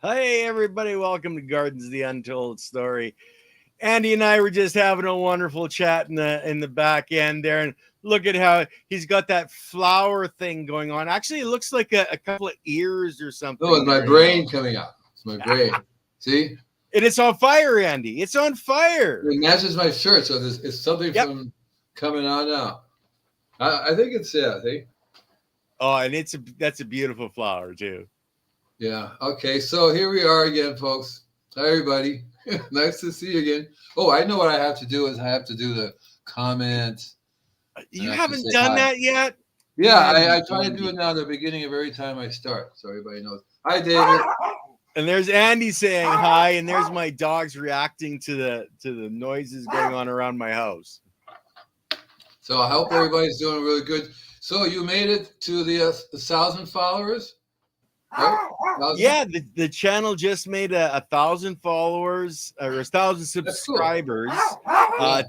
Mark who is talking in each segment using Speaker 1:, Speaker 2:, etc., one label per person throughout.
Speaker 1: Hey everybody, welcome to Gardens the Untold Story. Andy and I were just having a wonderful chat in the back end there, and look at how he's got that flower thing going on. Actually, it looks like a couple of ears or something.
Speaker 2: No, it's my brain coming out. It's my brain. See?
Speaker 1: And it's on fire, Andy. It's on fire.
Speaker 2: It matches my shirt, so it's something from coming on now. I think it's see?
Speaker 1: Oh, and that's a beautiful flower too.
Speaker 2: Yeah. Okay. So here we are again, folks. Hi, everybody. Nice to see you again. Oh, I know what I have to do is I have to do the comment.
Speaker 1: You haven't done that yet?
Speaker 2: Yeah, I try to do it now at the beginning of every time I start, so everybody knows. Hi, David.
Speaker 1: And there's Andy saying hi, and there's my dogs reacting to the noises going on around my house.
Speaker 2: So I hope everybody's doing really good. So you made it to the 1,000 followers? Right? 1,000?
Speaker 1: Yeah, the channel just made 1,000 followers or 1,000 subscribers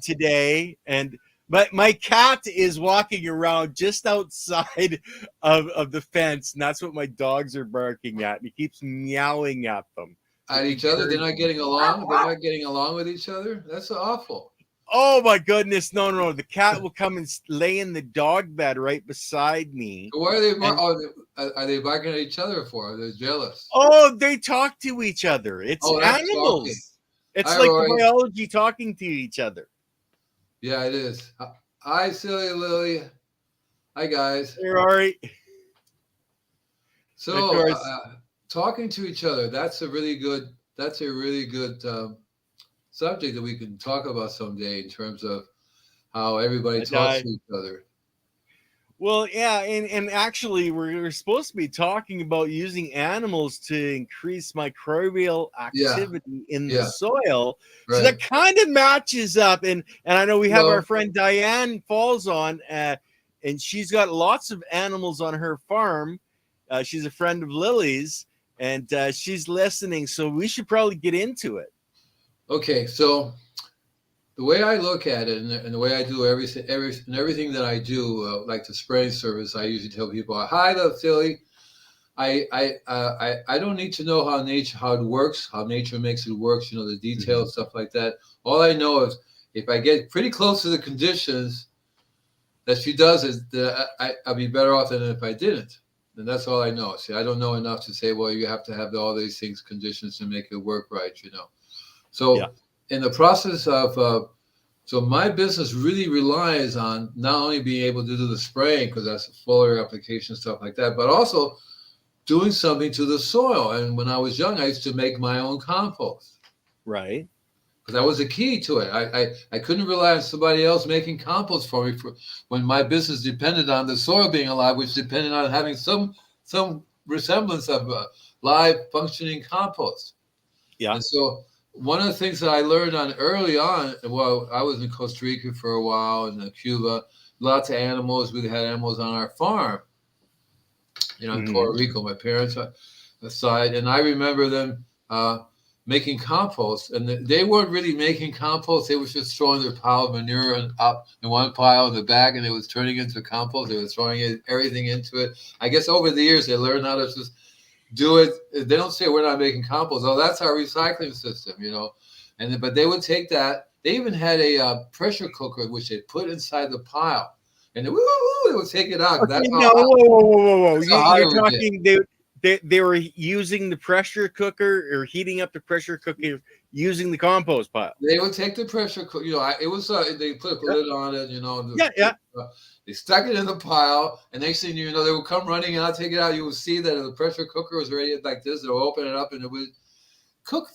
Speaker 1: today, but my cat is walking around just outside of the fence, and that's what my dogs are barking at. And he keeps meowing at them.
Speaker 2: At each other? They're not getting along? They're not getting along with each other? That's awful.
Speaker 1: Oh my goodness, no. The cat will come and lay in the dog bed right beside me.
Speaker 2: Why are they barking at each other for? They're jealous.
Speaker 1: Oh, they talk to each other. It's animals.
Speaker 2: Talking.
Speaker 1: It's
Speaker 2: Hi,
Speaker 1: like
Speaker 2: Roy.
Speaker 1: the biology talking to each other.
Speaker 2: Yeah, it is. Hi, Silly Lily. Hi, guys.
Speaker 1: You're all right.
Speaker 2: So, talking to each other, that's a really good subject that we can talk about someday in terms of how everybody talks to each other.
Speaker 1: Well, yeah, and actually we're supposed to be talking about using animals to increase microbial activity in the soil. Right. So that kind of matches up. And I know we have our friend Diane Falls on, and she's got lots of animals on her farm. She's a friend of Lily's, and she's listening. So we should probably get into it.
Speaker 2: Okay, so the way I look at it, and the way I do everything that I do, like the spraying service, I usually tell people, "Hi, little Silly. I don't need to know how it works, how nature makes it work. You know, the details, stuff like that. All I know is if I get pretty close to the conditions that she does, I'll be better off than if I didn't. And that's all I know. See, I don't know enough to say, well, you have to have all these things, conditions to make it work right. You know." So in the process of, so my business really relies on not only being able to do the spraying, because that's foliar application, stuff like that, but also doing something to the soil. And when I was young, I used to make my own compost.
Speaker 1: Right.
Speaker 2: Because that was the key to it. I couldn't rely on somebody else making compost for me when my business depended on the soil being alive, which depended on having some resemblance of live functioning compost.
Speaker 1: Yeah.
Speaker 2: And so one of the things that I learned on early on, well, I was in Costa Rica for a while and Cuba, lots of animals. We had animals on our farm, you know, in Puerto Rico, my parents' side. And I remember them making compost. And they weren't really making compost. They were just throwing their pile of manure up in one pile in the back, and it was turning into compost. They were throwing everything into it. I guess over the years, they learned how to just do it. They don't say we're not making compost. Oh, that's our recycling system, you know. But they would take that. They even had a pressure cooker which they put inside the pile, and they would take it out.
Speaker 1: Okay, whoa! You're talking they were using the pressure cooker or heating up the pressure cooker using the compost pile.
Speaker 2: They would take the pressure cooker. You know, it was they put a lid on it. You know. They stuck it in the pile, and next thing you know, they would come running, and I'll take it out. You would see that the pressure cooker was ready like this. They'll open it up, and it would cook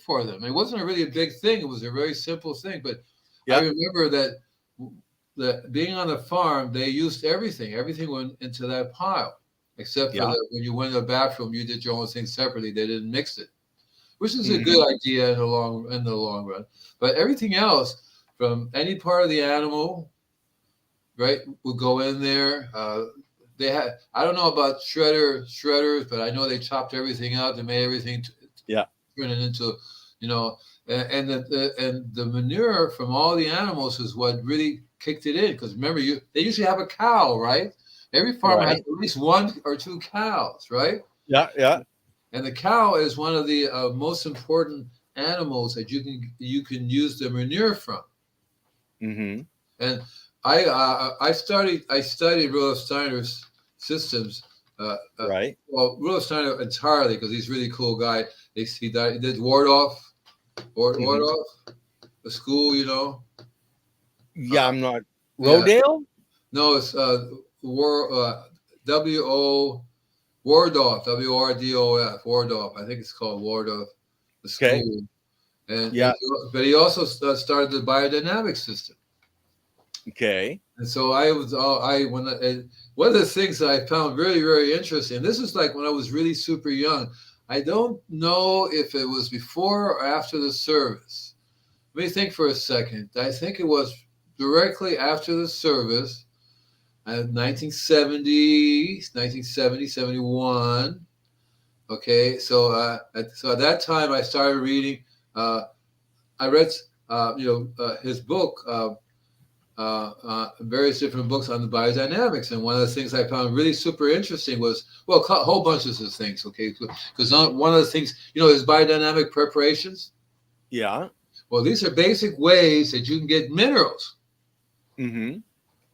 Speaker 2: for them. It wasn't really a big thing. It was a very simple thing. But I remember that being on the farm, they used everything. Everything went into that pile, except for when you went to the bathroom, you did your own thing separately. They didn't mix it, which is a good idea in the long run. But everything else, from any part of the animal, right, would go in there. They had, I don't know about shredders, but I know they chopped everything out. They made everything turn it into, you know, and the manure from all the animals is what really kicked it in. Because remember, they usually have a cow, right? Every farmer has at least one or two cows, right?
Speaker 1: Yeah.
Speaker 2: And the cow is one of the most important animals that you can use the manure from.
Speaker 1: Mm-hmm.
Speaker 2: And I studied Rudolf Steiner's systems.
Speaker 1: Right.
Speaker 2: Well, Rudolf Steiner entirely, because he's a really cool guy. He died. He did Wardorf, the school, you know.
Speaker 1: Yeah, I'm not. Rodale?
Speaker 2: No, it's W-O Wardorf, W-R-D-O-F, Wardorf. I think it's called Wardorf, the school. And but he also started the biodynamic system.
Speaker 1: Okay.
Speaker 2: And so one of the things that I found very, very interesting, this is like when I was really super young. I don't know if it was before or after the service. Let me think for a second. I think it was directly after the service, 1970, 71. Okay, so at that time I started reading. I read, his book, various different books on the biodynamics, and one of the things I found really super interesting was, well, a whole bunch of things. Okay, because one of the things, is biodynamic preparations.
Speaker 1: Yeah.
Speaker 2: Well, these are basic ways that you can get minerals.
Speaker 1: Mm-hmm.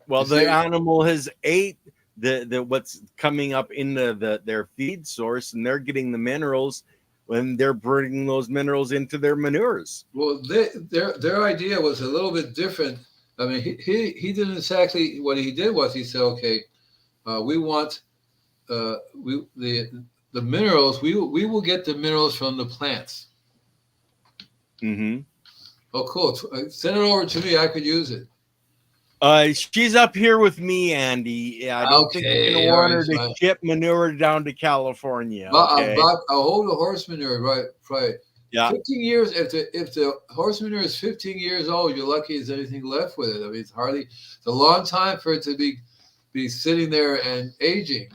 Speaker 1: Well, the animal has ate the what's coming up in their feed source, and they're getting the minerals when they're bringing those minerals into their manures.
Speaker 2: Well, their idea was a little bit different. I mean, he didn't exactly. What he did was he said, okay, we want the minerals. We will get the minerals from the plants.
Speaker 1: Mm-hmm.
Speaker 2: Oh, cool. Send it over to me. I could use it.
Speaker 1: She's up here with me, Andy. Yeah, I don't think you're gonna want her to ship manure down to California. Okay.
Speaker 2: About a whole horse manure, right?
Speaker 1: Yeah.
Speaker 2: 15 years. If the horse manure is 15 years old, you're lucky there's anything left with it. I mean, it's a long time for it to be sitting there and aging.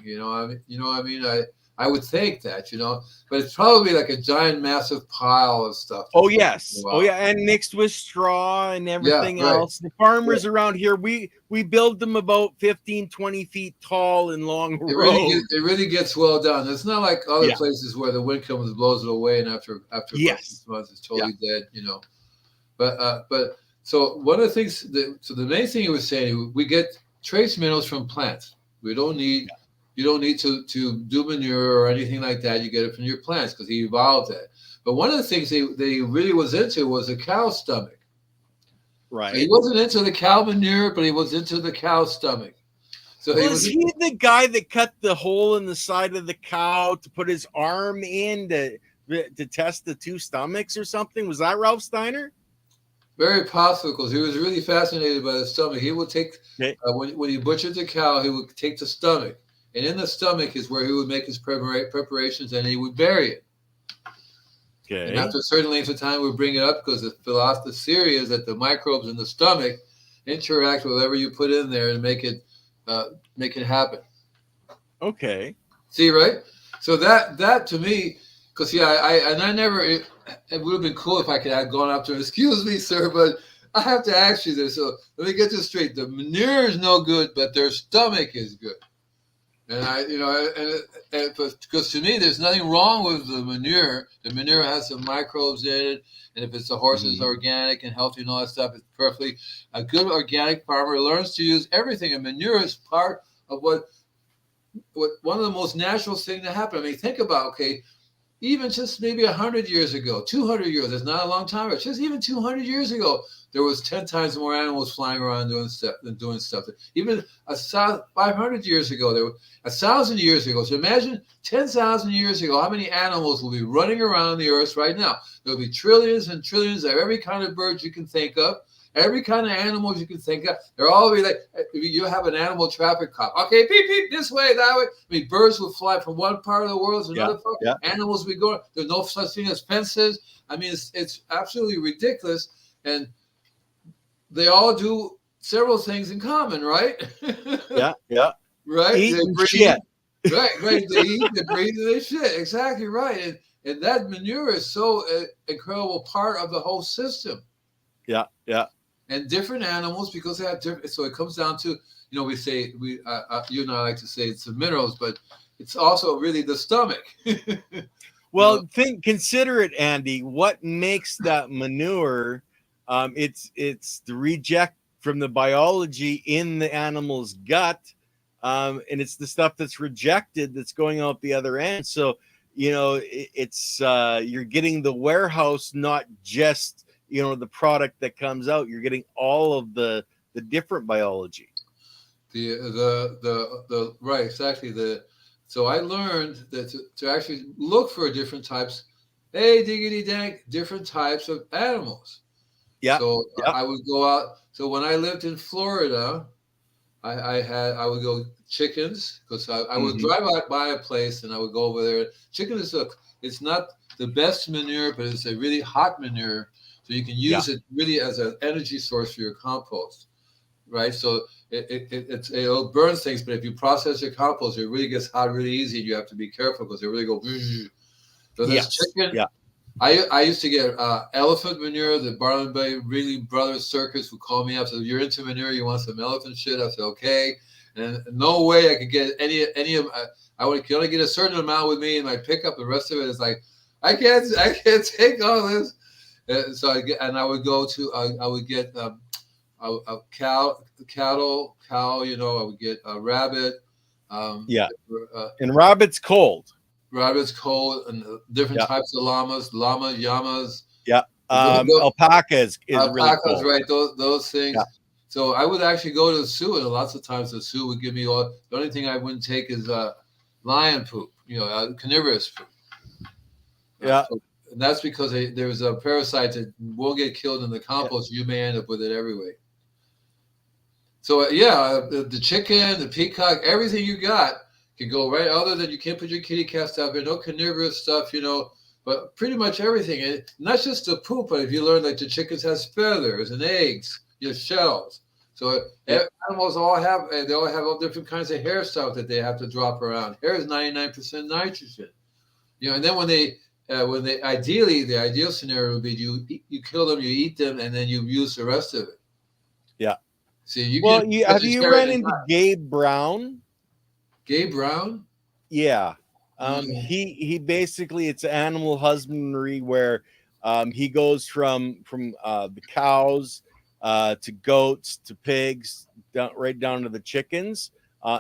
Speaker 2: I would think that, but it's probably like a giant, massive pile of stuff.
Speaker 1: Oh, yes. Oh, yeah. And mixed with straw and everything else. The farmers around here, we build them about 15, 20 feet tall and long rows.
Speaker 2: It really gets well done. It's not like other places where the wind comes and blows it away, and after months it's totally dead, But so one of the things, the main thing he was saying, we get trace minerals from plants. We don't need... You don't need to do manure or anything like that. You get it from your plants because he evolved that. But one of the things that he really was into was the cow stomach.
Speaker 1: Right.
Speaker 2: So he wasn't into the cow manure, but he was into the cow stomach. So
Speaker 1: was he the guy that cut the hole in the side of the cow to put his arm in to test the two stomachs or something? Was that Ralph Steiner?
Speaker 2: Very possible, because he was really fascinated by the stomach. He would take, when he butchered the cow, he would take the stomach. And in the stomach is where he would make his preparations, and he would bury it. Okay. And after a certain length of time, we would bring it up, because the theory is that the microbes in the stomach interact with whatever you put in there and make it happen.
Speaker 1: Okay.
Speaker 2: See, right? So that to me, because it would have been cool if I could have gone up to him, excuse me, sir, but I have to ask you this. So let me get this straight. The manure is no good, but their stomach is good. And because to me, there's nothing wrong with the manure. The manure has some microbes in it, and if it's the horse's organic and healthy and all that stuff, it's perfectly. A good organic farmer learns to use everything, and manure is part of what one of the most natural things that happen. I mean, think about, even just maybe 100 years ago, 200 years. That's not a long time, but just even 200 years ago, there was 10 times more animals flying around doing stuff. Even 500 years ago, there were 1,000 years ago. So imagine 10,000 years ago, how many animals will be running around the earth right now? There'll be trillions and trillions of every kind of bird you can think of, every kind of animals you can think of. They're all be like, you have an animal traffic cop. Okay, beep, beep, this way, that way. I mean, birds will fly from one part of the world to another part. Yeah. Animals will go. There's no such thing as fences. I mean, it's absolutely ridiculous. And they all do several things in common, right?
Speaker 1: Yeah.
Speaker 2: Right?
Speaker 1: Eat and shit.
Speaker 2: Right. They eat, they breathe, and they shit. Exactly right. And that manure is so incredible part of the whole system.
Speaker 1: Yeah.
Speaker 2: And different animals, because they have different. So it comes down to, we say you and I like to say it's the minerals, but it's also really the stomach.
Speaker 1: Well, consider it, Andy. What makes that manure? It's the reject from the biology in the animal's gut, and it's the stuff that's rejected that's going out the other end. So, it's you're getting the warehouse, not just the product that comes out. You're getting all of the different biology.
Speaker 2: The right, exactly. So I learned that to actually look for different types, diggity dank, different types of animals.
Speaker 1: Yeah.
Speaker 2: So I would go out. So when I lived in Florida, I would go chickens, because I would drive out by a place and I would go over there. Chicken it's not the best manure, but it's a really hot manure, so you can use it really as an energy source for your compost, right? So it'll burn things, but if you process your compost, it really gets hot really easy. You have to be careful because it really go. So this chicken. Yeah. I used to get elephant manure. The Barlin Bay Ringling Brothers Circus would call me up, said, "You're into manure, you want some elephant shit?" I said, "Okay." And no way I could get any of. I would only get a certain amount with me in my pickup. The rest of it is like, I can't take all this. So I would go to I would get a cattle. I would get a rabbit.
Speaker 1: And rabbit's cold.
Speaker 2: Rabbit's cold, and different types of llamas.
Speaker 1: Yeah. Alpaca is really cold.
Speaker 2: Right? Those things. Yeah. So I would actually go to the zoo, and lots of times the zoo would give me the only thing I wouldn't take is lion poop, carnivorous poop. And that's because there's a parasite that will get killed in the compost. You may end up with it everywhere. So the chicken, the peacock, everything you got can go right. Other than you can't put your kitty cats out there, no carnivorous stuff, but pretty much everything. And not just the poop, but if you learn, like, the chickens has feathers and eggs, shells. So animals all have all different kinds of hair stuff that they have to drop around. Hair is 99% nitrogen. And then when they ideally, the ideal scenario would be you kill them, you eat them, and then you use the rest of it.
Speaker 1: Yeah.
Speaker 2: See,
Speaker 1: have you run into Gabe Brown?
Speaker 2: Gabe Brown?
Speaker 1: Yeah. He basically, it's animal husbandry where he goes from the cows to goats to pigs, right down to the chickens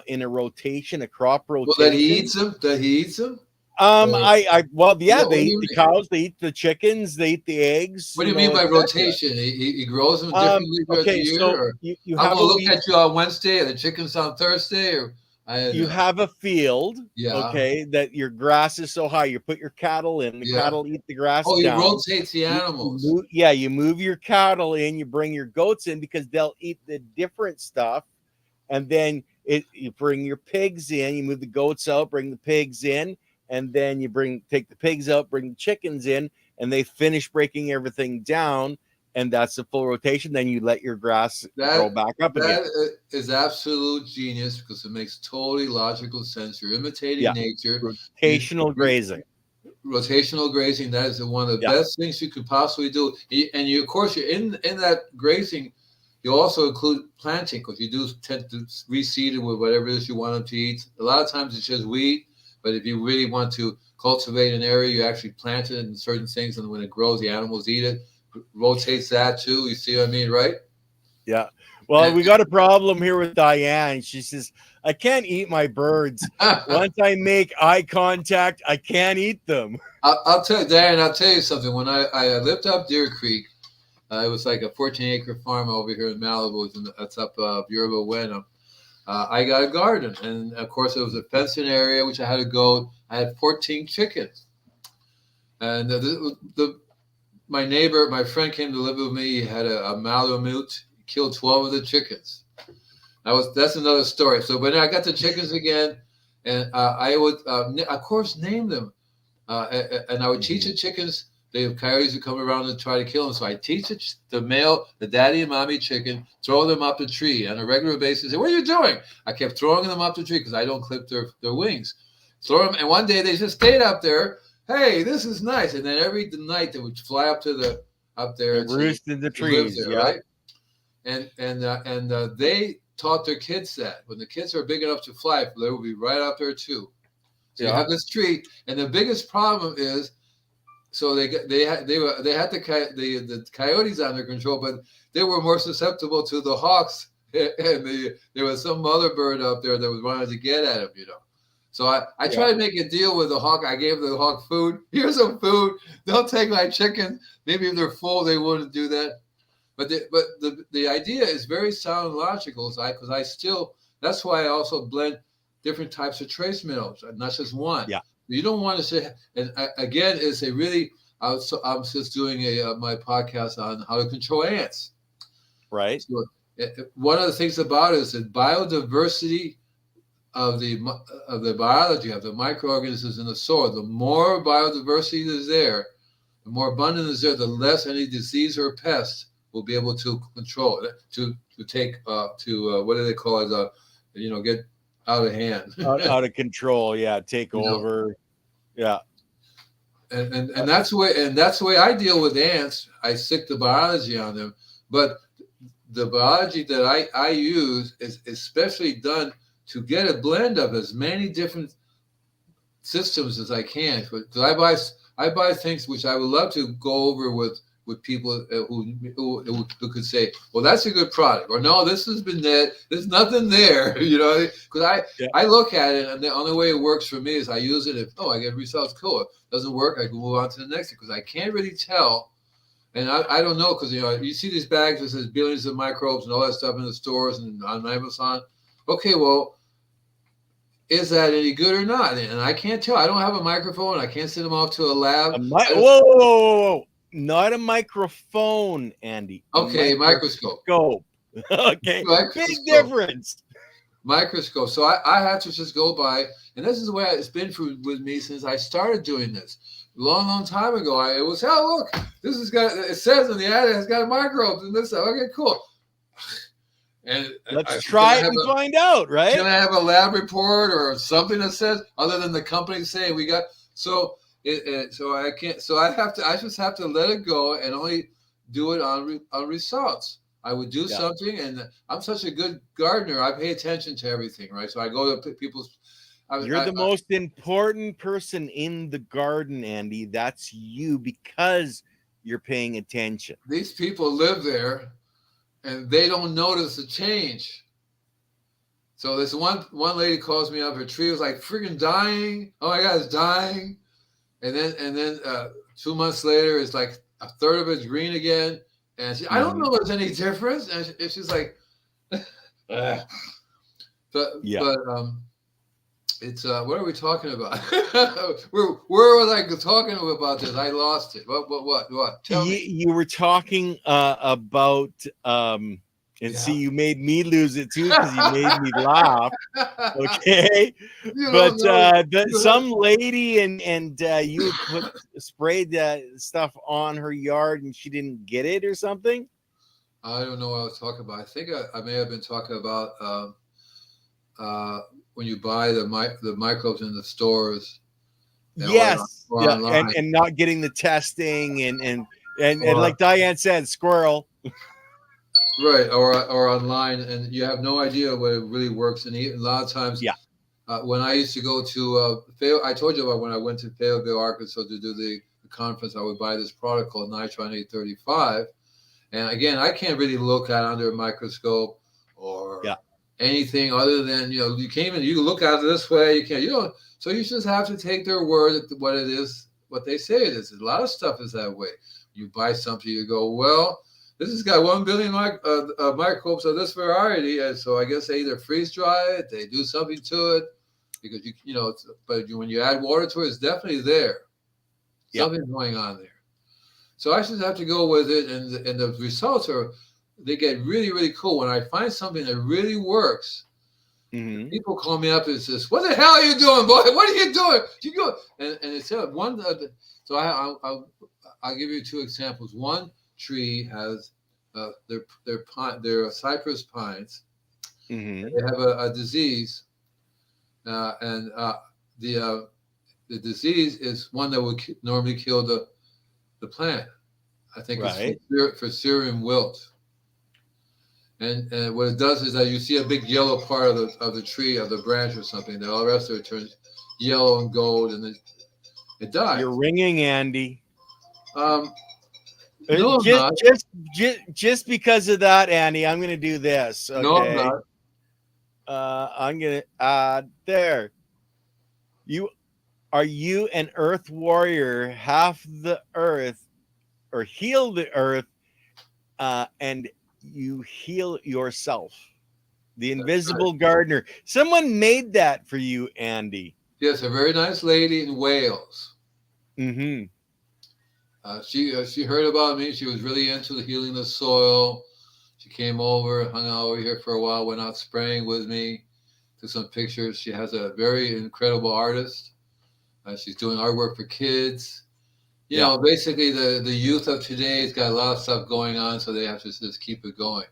Speaker 1: in a crop rotation.
Speaker 2: Well, that he eats them?
Speaker 1: They eat the cows, they eat the chickens, they eat the eggs.
Speaker 2: What do you mean by rotation? He grows them differently throughout the year?
Speaker 1: So
Speaker 2: I'm going to look at you on Wednesday and the chickens on Thursday?
Speaker 1: You have a field, that your grass is so high. You put your cattle in, the cattle eat the grass down.
Speaker 2: You rotate the animals.
Speaker 1: You move your cattle in, you bring your goats in because they'll eat the different stuff. And then you bring your pigs in, you move the goats out, bring the pigs in. And then you take the pigs out, bring the chickens in, and they finish breaking everything down, and that's the full rotation. Then you let your grass grow back up again.
Speaker 2: That is absolute genius because it makes totally logical sense. You're imitating nature.
Speaker 1: Rotational grazing.
Speaker 2: Rotational grazing. That is one of the best things you could possibly do. And of course, you're in that grazing. You also include planting because you do tend to reseed it with whatever it is you want them to eat. A lot of times it's just wheat. But if you really want to cultivate an area, you actually plant it in certain things, and when it grows, the animals eat it. Rotates that too. You see what I mean, right?
Speaker 1: Yeah. Well, we got a problem here with Diane. She says, "I can't eat my birds. Once I make eye contact, I can't eat them."
Speaker 2: I'll tell you, Diane. I'll tell you something. When I lived up Deer Creek, it was like a 14-acre farm over here in Malibu. That's up Yerba Buena. I got a garden, and of course it was a fenced-in area, which I had a goat. I had 14 chickens, and my neighbor, my friend, came to live with me. He had a Malamute. He killed 12 of the chickens. That's another story. So when I got the chickens again, and I would of course name them, and I would teach the chickens. The coyotes would come around and try to kill them. So I teach the daddy and mommy chicken, throw them up the tree on a regular basis. Say, "What are you doing?" I kept throwing them up the tree because I don't clip their wings. Throw them, and one day they just stayed up there. Hey, this is nice. And then every night they would fly up there,
Speaker 1: roost in the trees,
Speaker 2: there, right? And they taught their kids that when the kids are big enough to fly, they will be right up there too. So you have this tree, and the biggest problem is, so they had the coyotes under control, but they were more susceptible to the hawks, and there was some other bird up there that was wanted to get at them, So I tried to make a deal with the hawk. I gave the hawk food. Here's some food. Don't take my chicken. Maybe if they're full, they wouldn't do that. But the idea is very sound and logical, because that's why I also blend different types of trace minerals, not just one.
Speaker 1: Yeah.
Speaker 2: You don't want to say, and again, I'm just doing my podcast on how to control ants.
Speaker 1: Right.
Speaker 2: So, one of the things about it is that biodiversity of the biology of the microorganisms in the soil. The more biodiversity is there, the more abundant is there, the less any disease or pest will be able to control it, to take what do they call it? Get out of hand,
Speaker 1: out of control. Yeah, take over. Yeah,
Speaker 2: and that's the way I deal with ants. I stick the biology on them, but the biology that I use is especially done to get a blend of as many different systems as I can. Because I buy things which I would love to go over with people who could say, well, that's a good product, or no, this has been dead. There's nothing there, because I look at it, and the only way it works for me is I use it. If I get results, cool. If it doesn't work, I can move on to the next, because I can't really tell. And I don't know, because you see these bags that says billions of microbes and all that stuff in the stores and on Amazon. Okay, well, is that any good or not? And I can't tell. I don't have a microphone. I can't send them off to a lab.
Speaker 1: Whoa. Not a microphone, Andy.
Speaker 2: Okay, microscope.
Speaker 1: Okay, microscope. Big difference.
Speaker 2: Microscope. So I have to just go by, and this is the way it's been with me since I started doing this. Long time ago, it was, look, this has got, it says in the ad, it's got microbes and this stuff. Okay, cool. And
Speaker 1: let's try it and find out, right?
Speaker 2: Can I have a lab report or something that says, other than the company saying we got, so I can't, so I just have to let it go and only do it on results. I would do something, and I'm such a good gardener. I pay attention to everything, right? So I go to people's.
Speaker 1: You're the most important person in the garden, Andy. That's you, because you're paying attention.
Speaker 2: These people live there, and they don't notice the change. So this one lady calls me up. Her tree was like freaking dying. Oh my God, it's dying. And then 2 months later, it's like a third of it's green again. And I don't know if there's any difference. And she's like, but it's what are we talking about? where was I talking about this? I lost it. What? Tell me.
Speaker 1: You were talking about see, you made me lose it too, because you made me laugh. Okay, but some lady and you sprayed stuff on her yard and she didn't get it or something.
Speaker 2: I don't know what I was talking about. I think I may have been talking about when you buy the microbes in the stores.
Speaker 1: Yes, and not getting the testing and like Diane said, squirrel.
Speaker 2: Right, or online, and you have no idea what it really works. And a lot of times, when I used to go to I told you about when I went to Fayetteville, Arkansas to do the conference, I would buy this product called Nitron 835. And again, I can't really look at it under a microscope or anything other than, you came in, you look at it this way, so you just have to take their word at what it is, what they say it is. A lot of stuff is that way. You buy something, you go, well, this has got 1 billion microbes of this variety, and so I guess they either freeze dry it, they do something to it, because but when you add water to it, it's definitely there. Something's going on there. So I just have to go with it, and the results they get really, really cool. When I find something that really works, people call me up and says, "What the hell are you doing, boy? What are you doing?" You go and it's one. So I'll give you 2 examples. One tree has they're cypress pines. They have a disease, and the disease is one that would normally kill the plant. I think it's for Syrian wilt. And what it does is that you see a big yellow part of the tree, of the branch or something, that all the rest of it turns yellow and gold, and it died.
Speaker 1: You're ringing, Andy.
Speaker 2: No, I'm not.
Speaker 1: Just because of that, Andy, I'm going to do this. Okay?
Speaker 2: No, I'm not.
Speaker 1: I'm going to there. Are you an earth warrior, half the earth, or heal the earth, and you heal yourself? The invisible gardener. Someone made that for you, Andy.
Speaker 2: Yes, a very nice lady in Wales.
Speaker 1: Mm-hmm.
Speaker 2: She heard about me. She was really into the healing the soil. She came over, hung out over here for a while, went out spraying with me, took some pictures. She has a very incredible artist. She's doing artwork for kids. You know, basically the youth of today has got a lot of stuff going on, so they have to just keep it going.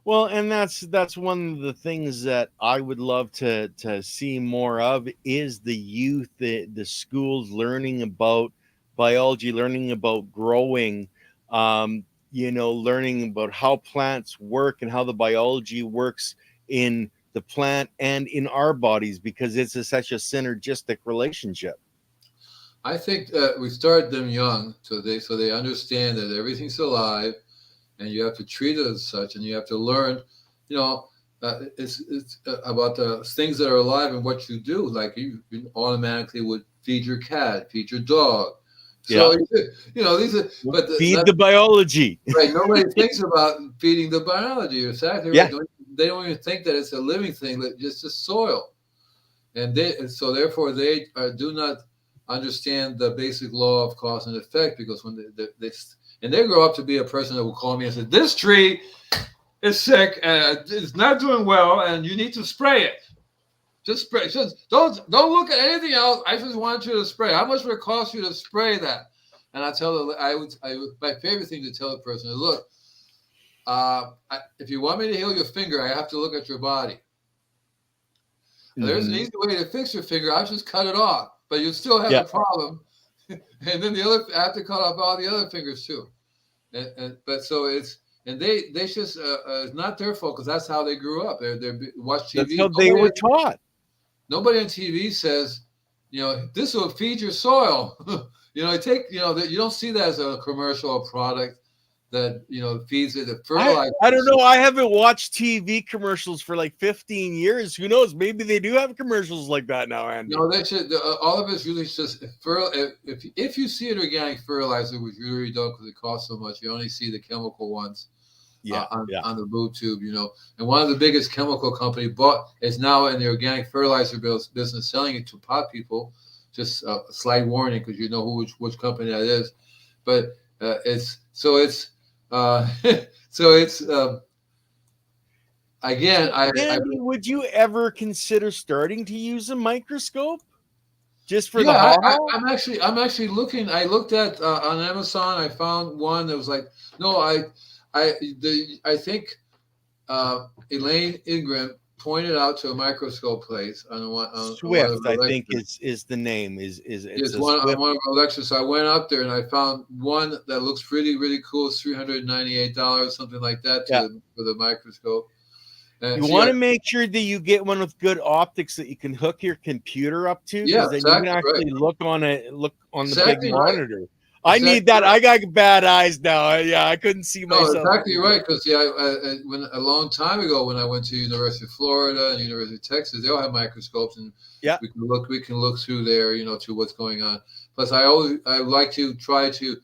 Speaker 1: Well, and that's one of the things that I would love to see more of is the youth, the schools learning about biology, learning about growing, learning about how plants work and how the biology works in the plant and in our bodies, because it's such a synergistic relationship.
Speaker 2: I think that we start them young so they understand that everything's alive. And you have to treat it as such, and you have to learn, it's about the things that are alive and what you do. Like you automatically would feed your cat, feed your dog. So, these are, but
Speaker 1: feed the biology.
Speaker 2: Right. Nobody thinks about feeding the biology. You're exactly right. They don't even think that it's a living thing, that it's just soil. And so therefore they do not understand the basic law of cause and effect, because when they grow up to be a person that will call me and say, this tree is sick and it's not doing well and you need to spray it. Just spray. Just don't look at anything else. I just want you to spray. How much would it cost you to spray that? And I tell them, my favorite thing to tell the person is, look, if you want me to heal your finger, I have to look at your body. Mm-hmm. There's an easy way to fix your finger. I'll just cut it off, but you still have a problem. And then I have to cut off all the other fingers too. They just it's not their fault, because that's how they grew up. They watch TV.
Speaker 1: That's how they were taught.
Speaker 2: Nobody on TV says, this will feed your soil. You don't see that as a commercial or product that feeds it.
Speaker 1: I don't know. I haven't watched TV commercials for like 15 years. Who knows? Maybe they do have commercials like that now, Andy.
Speaker 2: No, they should. All of it's really just if you see an organic fertilizer, which you really don't, because it costs so much, you only see the chemical ones. On the boob tube, and one of the biggest chemical company is now in the organic fertilizer business, selling it to pot people. Just a slight warning, because you know which company that is, but
Speaker 1: Andy, would you ever consider starting to use a microscope just for the hobby?
Speaker 2: I'm actually looking. I looked at on Amazon. I found one that was like, no, I think Elaine Ingram pointed out to a microscope place on
Speaker 1: Swift, I think is the name. It's
Speaker 2: one of our lectures. So I went up there and I found one that looks really, really cool. It's $398, something like that, for the microscope.
Speaker 1: And you want to make sure that you get one with good optics that you can hook your computer up to, because then you can actually look on the big monitor. I need that. I got bad eyes now. I couldn't see myself.
Speaker 2: No, exactly right. Because when a long time ago, when I went to University of Florida and University of Texas, they all have microscopes, and we can look through there, to what's going on. Plus, I like to try to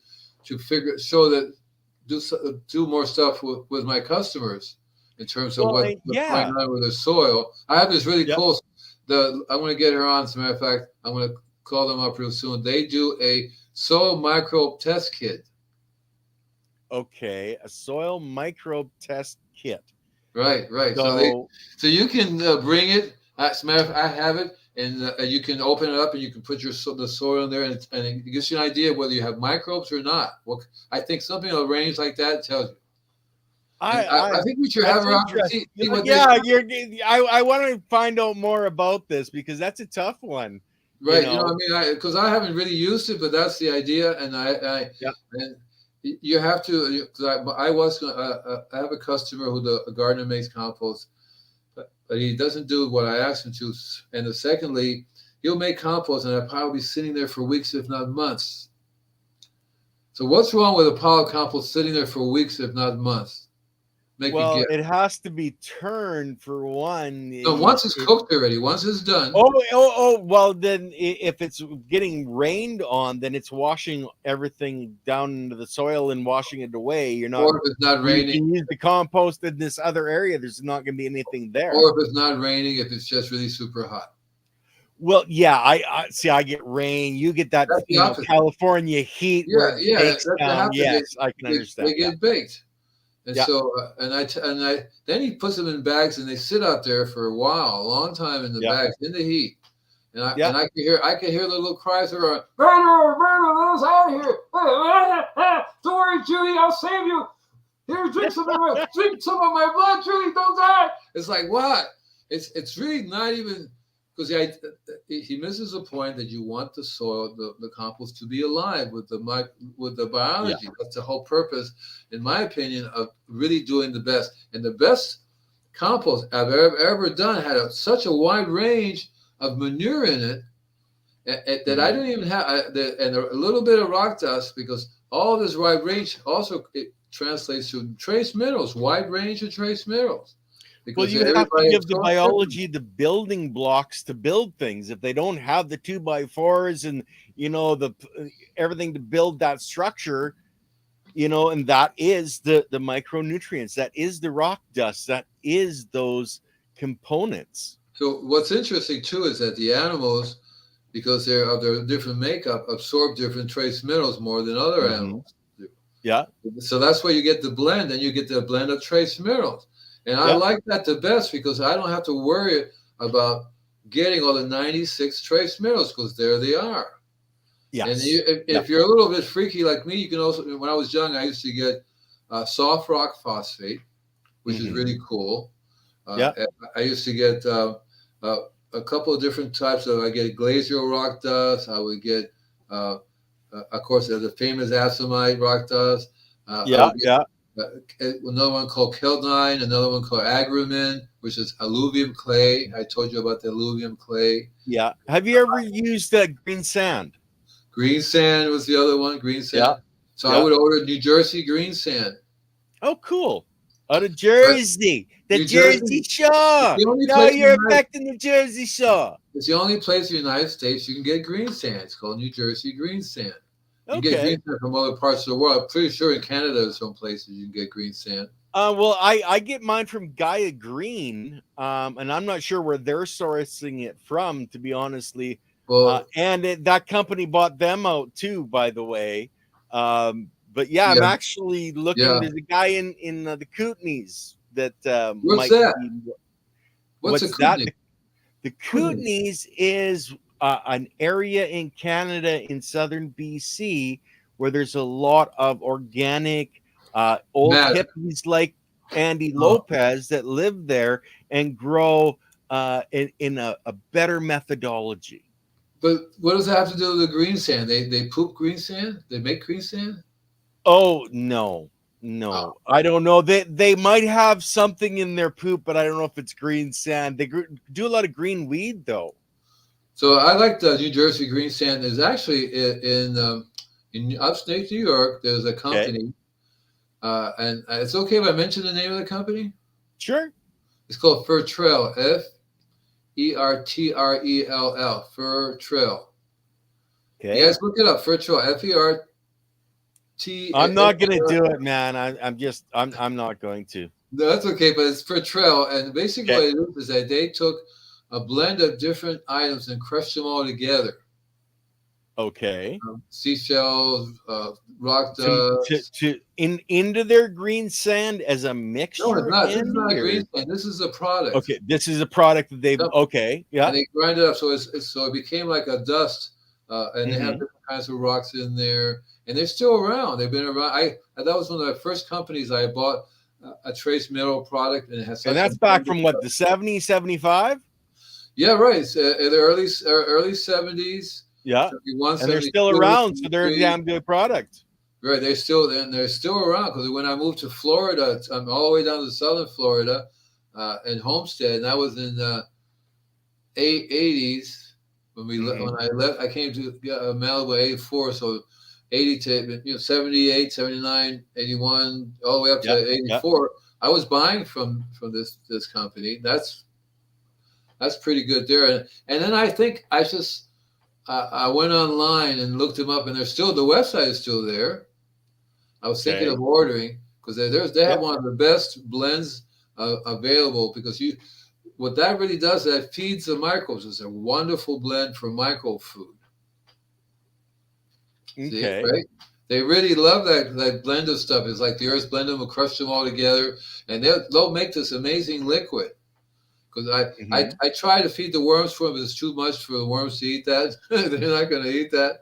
Speaker 2: do more stuff with my customers in terms of what's going on with the soil. I have this really cool. I'm going to get her on. As a matter of fact, I'm going to call them up real soon. They do a soil microbe test kit.
Speaker 1: Okay, a soil microbe test kit.
Speaker 2: Right. So you can bring it. As a matter of fact, I have it, and you can open it up and you can put the soil in there, and it gives you an idea of whether you have microbes or not. Well, I think something arranged like that tells you. I think we should have her on. I
Speaker 1: want to find out more about this, because that's a tough one.
Speaker 2: Right, because I haven't really used it, but that's the idea, and and you have to. I have a customer who the gardener makes compost, but he doesn't do what I asked him to. And secondly, he'll make compost, and that pile will be sitting there for weeks, if not months. So what's wrong with a pile of compost sitting there for weeks, if not months?
Speaker 1: Well, it has to be turned for one.
Speaker 2: No, once it's cooked already. Once it's done.
Speaker 1: Oh. Well, then if it's getting rained on, then it's washing everything down into the soil and washing it away. You're not.
Speaker 2: Or if it's not raining,
Speaker 1: you can use the compost in this other area. There's not going to be anything there.
Speaker 2: Or if it's not raining, if it's just really super hot.
Speaker 1: Well, yeah, I see. I get rain. You get that California heat.
Speaker 2: Yeah.
Speaker 1: Yes, I can understand.
Speaker 2: They get baked. And so, then he puts them in bags, and they sit out there for a while, a long time in the bags, in the heat. And I can hear the little cries around, Bernard, let us out of here. Don't worry, Judy, I'll save you. Here, drink some of my blood, Judy, don't die. It's like, what? It's really not even, because he misses the point that you want the soil, the compost, to be alive with the biology. Yeah. That's the whole purpose, in my opinion, of really doing the best. And the best compost I've ever done had such a wide range of manure in it that I didn't even have, and a little bit of rock dust, because all this wide range also it translates to trace minerals, wide range of trace minerals.
Speaker 1: Well, you have to give the biology the building blocks to build things. If they don't have the 2x4s and everything to build that structure, and that is the micronutrients, that is the rock dust, that is those components.
Speaker 2: So what's interesting too is that the animals, because they're of their different makeup, absorb different trace minerals more than other animals do.
Speaker 1: Yeah.
Speaker 2: So that's where you get the blend, and you get the blend of trace minerals. And I like that the best, because I don't have to worry about getting all the 96 trace minerals, because there they are. Yes. And if you're a little bit freaky like me, you can also, when I was young, I used to get soft rock phosphate, which is really cool. I used to get a couple of different types of, I get glacial rock dust. I would get, of course, there's the famous acimite rock dust. Another one called keltine, another one called agramin, which is alluvium clay. I told you about the alluvium clay.
Speaker 1: Yeah. Have you ever used green sand?
Speaker 2: Green sand was the other one, green sand. Yeah. So I would order New Jersey green sand.
Speaker 1: Oh, cool. Out of Jersey. The Jersey Shore. No, you're affecting the Jersey Shore.
Speaker 2: It's the only place in the United States you can get green sand. It's called New Jersey green sand. You get green sand from other parts of the world. I'm pretty sure in Canada there's some places you can get green sand.
Speaker 1: Well, I get mine from Gaia Green, and I'm not sure where they're sourcing it from, to be honestly. Well, that company bought them out too, by the way. But I'm actually looking. There's a guy in the Kootenays that
Speaker 2: what's that? What's that?
Speaker 1: The Kootenays is an area in Canada, in southern BC, where there's a lot of organic old hippies like Andy Lopez that live there and grow in a better methodology.
Speaker 2: But what does that have to do with the green sand? They poop green sand? They make green sand?
Speaker 1: Oh, no. I don't know. They might have something in their poop, but I don't know if it's green sand. They do a lot of green weed, though.
Speaker 2: So I like the New Jersey green sand. There's actually in upstate New York, there's a company, and it's okay if I mention the name of the company?
Speaker 1: Sure.
Speaker 2: It's called Fertrell, Fertrell, Fertrell. Okay. You guys look it up, Fertrell, Fert.
Speaker 1: I'm not going to do it, man. I'm not going to.
Speaker 2: No, that's okay, but it's Fertrell, and basically what it is that they took a blend of different items and crushed them all together.
Speaker 1: Okay.
Speaker 2: Seashells, rock dust.
Speaker 1: Into their green sand as a mixture?
Speaker 2: No, it's not. This is not a green sand. This is a product.
Speaker 1: Okay, this is a product that they've. Okay, yeah.
Speaker 2: And they grind it up, so it became like a dust, and they have different kinds of rocks in there, and they're still around. They've been around. That was one of the first companies I bought a trace mineral product, and it has.
Speaker 1: And that's back from what, the 70s, 75?
Speaker 2: Yeah, right. It's, in the early 70s.
Speaker 1: Yeah, and they're still around, so they're a damn good product.
Speaker 2: Right, they're still around, because when I moved to Florida, I'm all the way down to southern Florida. in Homestead, and that was in the 80s when when I left. I came to Malibu 84, so 80 to 78, 79, 81, all the way up to 84. I was buying from this company. That's pretty good there. And then I think I went online and looked them up, and the website is still there. I was thinking of ordering because they have one of the best blends available, because what that really does is that feeds the microbes. It's a wonderful blend for micro food.
Speaker 1: Okay.
Speaker 2: See, right? They really love that blend of stuff. It's like the earth blend them, will crush them all together, and they'll make this amazing liquid. Because I try to feed the worms for them, but it's too much for the worms to eat that. They're not going to eat that.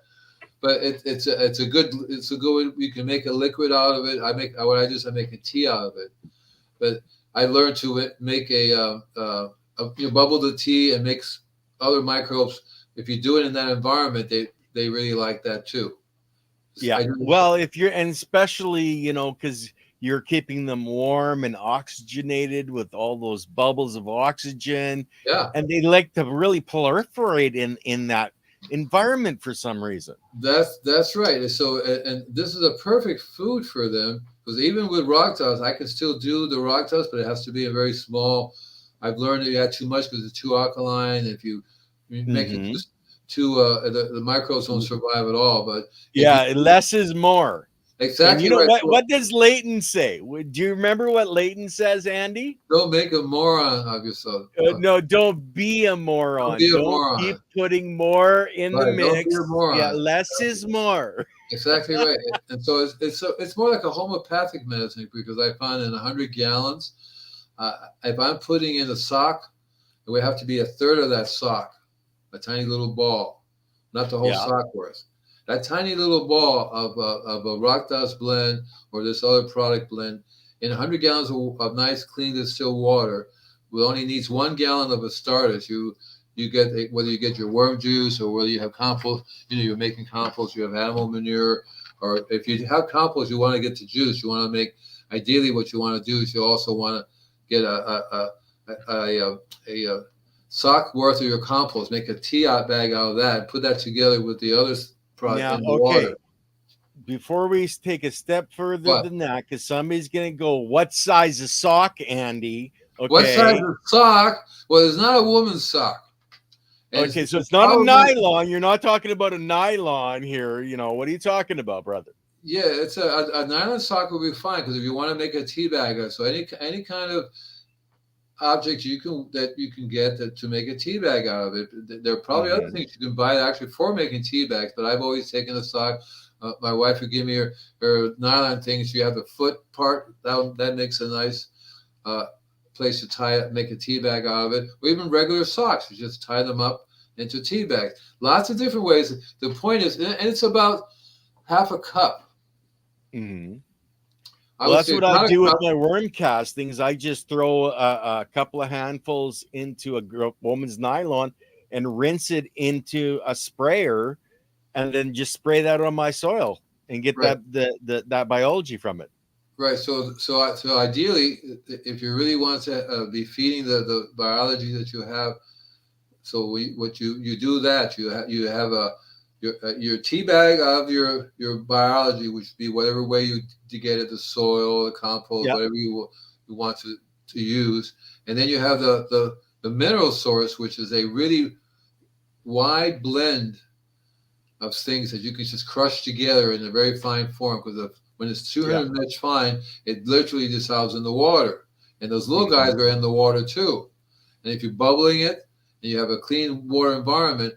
Speaker 2: But it's a good you can make a liquid out of it. I make a tea out of it. But I learned to make you bubble the tea and mix other microbes. If you do it in that environment, they really like that too.
Speaker 1: Yeah. Well, and especially, because you're keeping them warm and oxygenated with all those bubbles of oxygen.
Speaker 2: Yeah.
Speaker 1: And they like to really proliferate in that environment for some reason.
Speaker 2: That's right. So, and this is a perfect food for them, because even with rock dust, I can still do the rock dust, but it has to be a very small. I've learned that you add too much because it's too alkaline. If you make it too the microbes don't survive at all. But
Speaker 1: less is more.
Speaker 2: Exactly.
Speaker 1: And what does Leighton say? Do you remember what Leighton says, Andy?
Speaker 2: Don't make a moron of yourself.
Speaker 1: No, don't be a moron. Don't keep putting more in the mix.
Speaker 2: Don't be a moron.
Speaker 1: Yeah, less is more.
Speaker 2: Exactly right. And so it's more like a homeopathic medicine, because I found in 100 gallons, if I'm putting in a sock, it would have to be a third of that sock, a tiny little ball, not the whole sock worth. That tiny little ball of a rock dust blend or this other product blend in 100 gallons of nice, clean, distilled water, only needs 1 gallon of a starters. You get, whether you get your worm juice or whether you have compost, you're making compost, you have animal manure, or if you have compost, you want to get the juice. You want to make, ideally, what you want to do is you also want to get a sock worth of your compost, make a tea bag out of that, and put that together with the other product in the water.
Speaker 1: Before we take a step further than that, because somebody's going to go, what size of sock, Andy? Okay.
Speaker 2: What size of sock? Well, it's not a woman's sock.
Speaker 1: And so it's not a nylon. You're not talking about a nylon here. What are you talking about, brother?
Speaker 2: Yeah, it's a nylon sock will be fine, because if you want to make a tea bag, so any kind of object you can get to make a tea bag out of it. There are probably other things you can buy actually for making tea bags, but I've always taken a sock. My wife would give me her nylon things. You have the foot part that makes a nice place to tie it, make a tea bag out of it, or even regular socks. You just tie them up into tea bags. Lots of different ways. The point is, and it's about half a cup.
Speaker 1: Mm-hmm. Well, that's what I do with my worm castings. I just throw a couple of handfuls into a woman's nylon and rinse it into a sprayer, and then just spray that on my soil and get that biology from it.
Speaker 2: Right. So ideally, if you really want to be feeding the biology that you have, so you do that, you have your tea bag of your biology, which would be whatever way you get it, the soil, the compost, whatever you want to use. And then you have the mineral source, which is a really wide blend of things that you can just crush together in a very fine form. Because when it's 200 mesh fine, it literally dissolves in the water. And those little guys are in the water too. And if you're bubbling it and you have a clean water environment,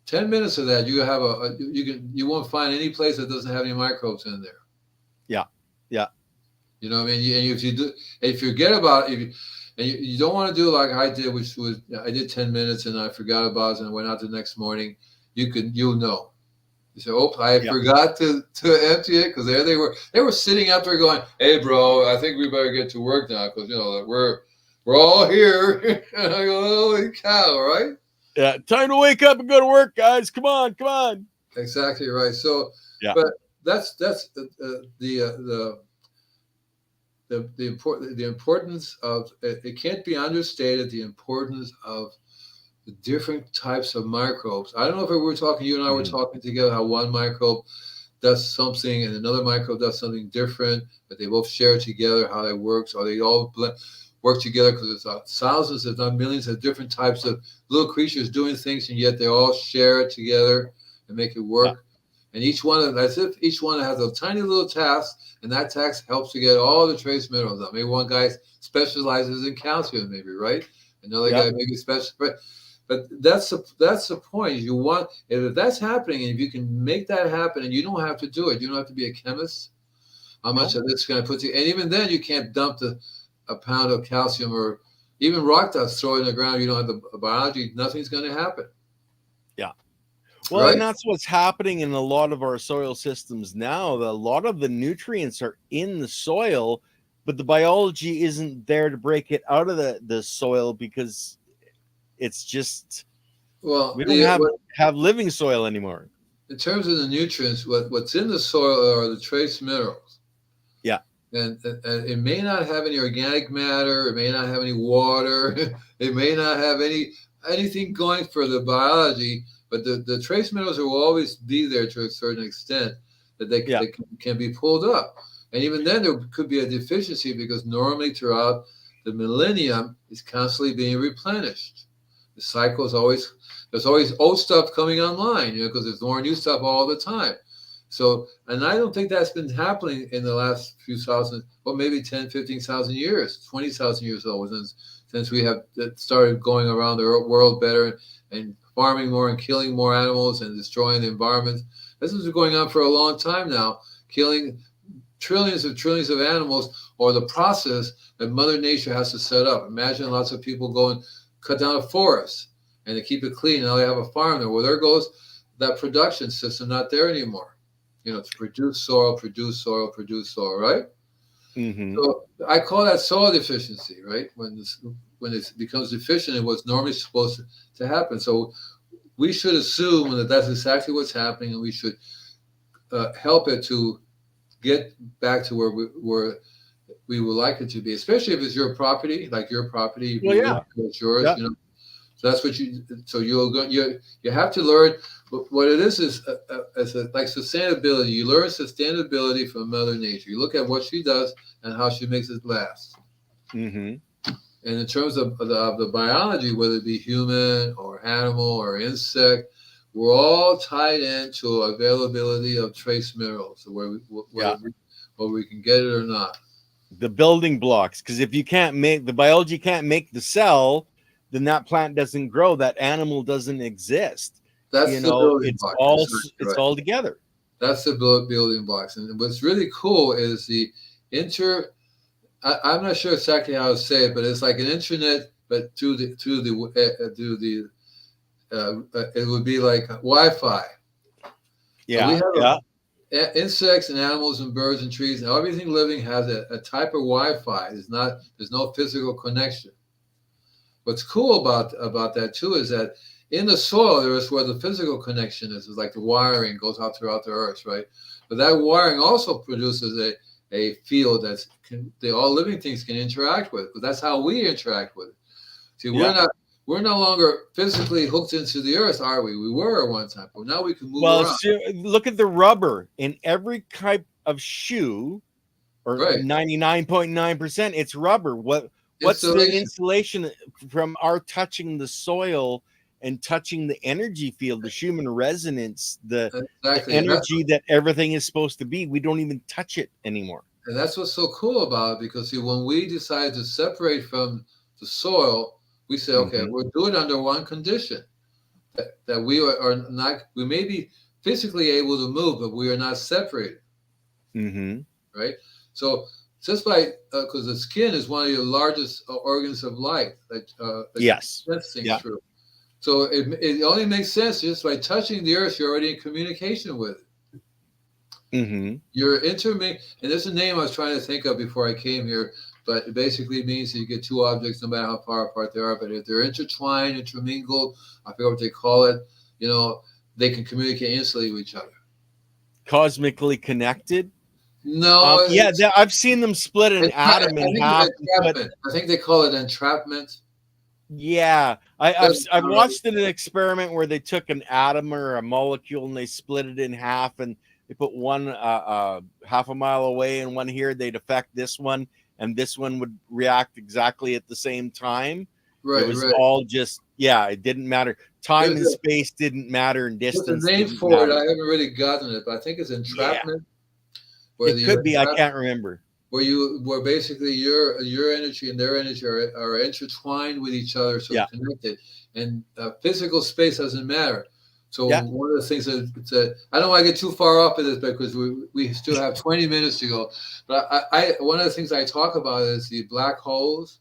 Speaker 2: 10 minutes of that, you won't find any place that doesn't have any microbes in there.
Speaker 1: Yeah.
Speaker 2: You know what I mean? And if you forget about it, you don't want to do like I did, which was I did 10 minutes and I forgot about it and I went out the next morning. You'll know. You say, "Oh, I forgot to empty it," because there they were sitting out there going, "Hey, bro, I think we better get to work now because we're all here." And I go, "Holy cow!" Right?
Speaker 1: Yeah, time to wake up and go to work, guys. Come on.
Speaker 2: Exactly right. So, but that's the importance of it can't be understated. The importance of the different types of microbes. I don't know if we were talking. You and I were talking together how one microbe does something and another microbe does something different, but they both share together. How that works, or they all work together because it's thousands, if not millions, of different types of little creatures doing things, and yet they all share it together and make it work. Yeah. And each one, as if each one has a tiny little task, and that task helps to get all the trace minerals out. Maybe one guy specializes in calcium, maybe, right? Another guy maybe specializes. But that's the point. You want, if that's happening, and if you can make that happen, and you don't have to do it, you don't have to be a chemist. How much of it's going to put you, and even then, you can't dump a pound of calcium or even rock dust, throw it in the ground. You don't have the biology. Nothing's going to happen.
Speaker 1: Yeah. Well, right? And that's what's happening in a lot of our soil systems now. A lot of the nutrients are in the soil, but the biology isn't there to break it out of the soil because it's just, we don't have living soil anymore.
Speaker 2: In terms of the nutrients, what's in the soil are the trace minerals.
Speaker 1: Yeah.
Speaker 2: And it may not have any organic matter. It may not have any water. It may not have anything going for the biology. But the trace minerals will always be there to a certain extent that they can be pulled up. And even then, there could be a deficiency because normally throughout the millennium, it's constantly being replenished. The cycle is always, there's always old stuff coming online, because there's more new stuff all the time. So, and I don't think that's been happening in the last few thousand, well, maybe 10, 15,000 years, 20,000 years old, since we have started going around the world better and farming more and killing more animals and destroying the environment. This has been going on for a long time now, killing trillions of animals, or the process that Mother Nature has to set up. Imagine lots of people go and cut down a forest and they keep it clean. Now they have a farm there. Well, there goes that production system, not there anymore. To produce soil, right?
Speaker 1: Mm-hmm.
Speaker 2: So I call that soil deficiency, right? When it becomes deficient in what's normally supposed to happen. So we should assume that that's exactly what's happening, and we should help it to get back to where we would like it to be, especially if it's your property, like your property.
Speaker 1: Well, yeah,
Speaker 2: it's yours. Yeah. So that's what you have to learn. What it is like sustainability. You learn sustainability from Mother Nature. You look at what she does and how she makes it last.
Speaker 1: Mm-hmm.
Speaker 2: And in terms of the biology, whether it be human or animal or insect, we're all tied into availability of trace minerals, whether we can get it or not.
Speaker 1: The building blocks, because if you can't make the biology, can't make the cell, then that plant doesn't grow. That animal doesn't exist.
Speaker 2: That's the building
Speaker 1: it's
Speaker 2: block.
Speaker 1: It's all together.
Speaker 2: That's the building blocks. And what's really cool is the I'm not sure exactly how to say it, but it's like an internet, but it would be like Wi-Fi.
Speaker 1: Yeah.
Speaker 2: So insects and animals and birds and trees and everything living has a type of Wi-Fi. There's no physical connection. What's cool about that too is that in the soil there is where the physical connection is. It's like the wiring goes out throughout the earth, right? But that wiring also produces a field all living things can interact with. But that's how we interact with it. See, we're no longer physically hooked into the earth, are we? We were at one time, but now we can move around.
Speaker 1: So look at the rubber in every type of shoe, or 99.9%, it's rubber. What's the insulation from our touching the soil and touching the energy field, the human resonance, the energy that everything is supposed to be? We don't even touch it anymore.
Speaker 2: And that's what's so cool about it, because see, when we decide to separate from the soil, we say, okay, we'll do it under one condition, that we are not, we may be physically able to move, but we are not separated.
Speaker 1: Mm-hmm.
Speaker 2: Right? So just because the skin is one of your largest organs of life that sense things through. So it only makes sense just by touching the earth, you're already in communication with it.
Speaker 1: Mm-hmm.
Speaker 2: You're and there's a name I was trying to think of before I came here, but it basically means that you get two objects no matter how far apart they are, but if they're intertwined, intermingled, I forget what they call it, they can communicate instantly with each other.
Speaker 1: Cosmically connected?
Speaker 2: No,
Speaker 1: Yeah, I've seen them split an atom in half.
Speaker 2: I think they call it entrapment.
Speaker 1: Yeah, I've watched an experiment where they took an atom or a molecule and they split it in half, and they put one half a mile away and one here. They'd affect this one, and this one would react exactly at the same time.
Speaker 2: Right,
Speaker 1: it was all just it didn't matter. Time and space didn't matter, and distance.
Speaker 2: There's a name for it. I haven't really gotten it, but I think it's entrapment.
Speaker 1: It could be. I can't remember.
Speaker 2: Where basically your energy and their energy are intertwined with each other, so connected, and physical space doesn't matter. So one of the things that I don't want to get too far off of this because we still have 20 minutes to go. But one of the things I talk about is the black holes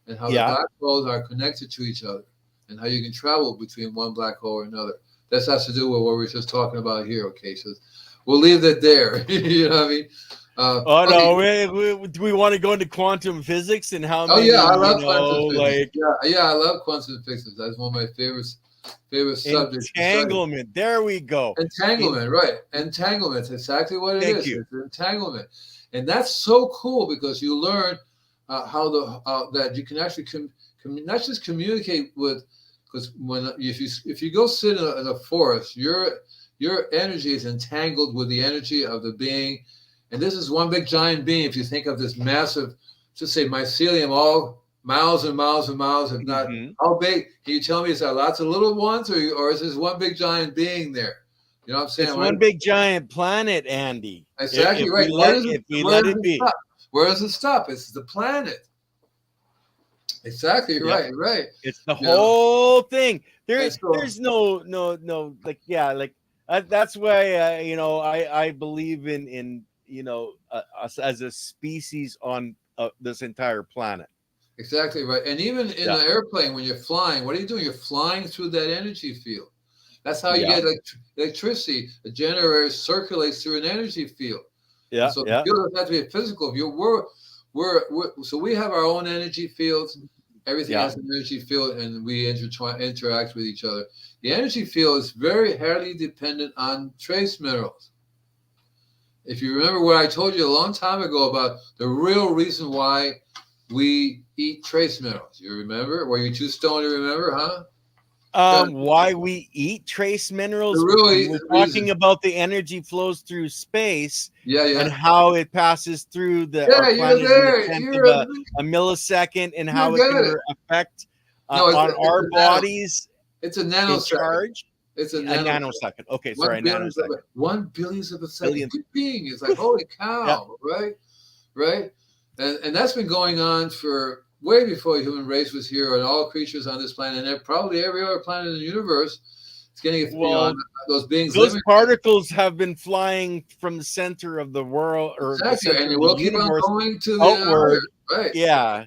Speaker 2: and how the black holes are connected to each other and how you can travel between one black hole or another. That has to do with what we're just talking about here. Okay, so we'll leave that there. You know what I mean?
Speaker 1: No, we want to go into quantum physics and how many,
Speaker 2: I love quantum physics. I love quantum physics. That's one of my favorite subjects.
Speaker 1: Entanglement. There we go.
Speaker 2: Entanglement, right. Entanglement. It's exactly what it is. It's entanglement. And that's so cool because you learn how that you can actually not just communicate with, because if you go sit in a forest, your energy is entangled with the energy of the being. And this is one big giant being. If you think of this massive, just say mycelium, all miles and miles and miles, if not how big? Can you tell me, is there lots of little ones, or is this one big giant being there? You know what I'm saying?
Speaker 1: It's one big giant planet, Andy.
Speaker 2: Exactly right.
Speaker 1: If we let it be.
Speaker 2: Where does it stop? It's the planet. Exactly right. Right.
Speaker 1: It's the whole thing. There's no that's why I believe in us as a species on this entire planet.
Speaker 2: Exactly right. And even in the airplane, when you're flying, what are you doing? You're flying through that energy field. That's how you get electricity. The generator circulates through an energy field. Yeah. And so the field doesn't have to be a physical view. So we have our own energy fields. Everything has an energy field, and we interact with each other. The energy field is very highly dependent on trace minerals. If you remember what I told you a long time ago about the real reason why we eat trace minerals, you remember? Were you too stoned to remember, huh?
Speaker 1: Why we eat trace minerals? We're talking about the energy flows through space, and how it passes through our planet in a millisecond, and how it can affect on our bodies.
Speaker 2: It's a nanosecond. It's a
Speaker 1: nanosecond. Okay, sorry, a nanosecond.
Speaker 2: 1 billionth of a second. Being is like, holy cow, right? And that's been going on for way before the human race was here, and all creatures on this planet, and probably every other planet in the universe. It's getting beyond those beings.
Speaker 1: Those particles have been flying from the center of the world, or
Speaker 2: and it will keep on going to the
Speaker 1: outward.
Speaker 2: Right?
Speaker 1: Yeah.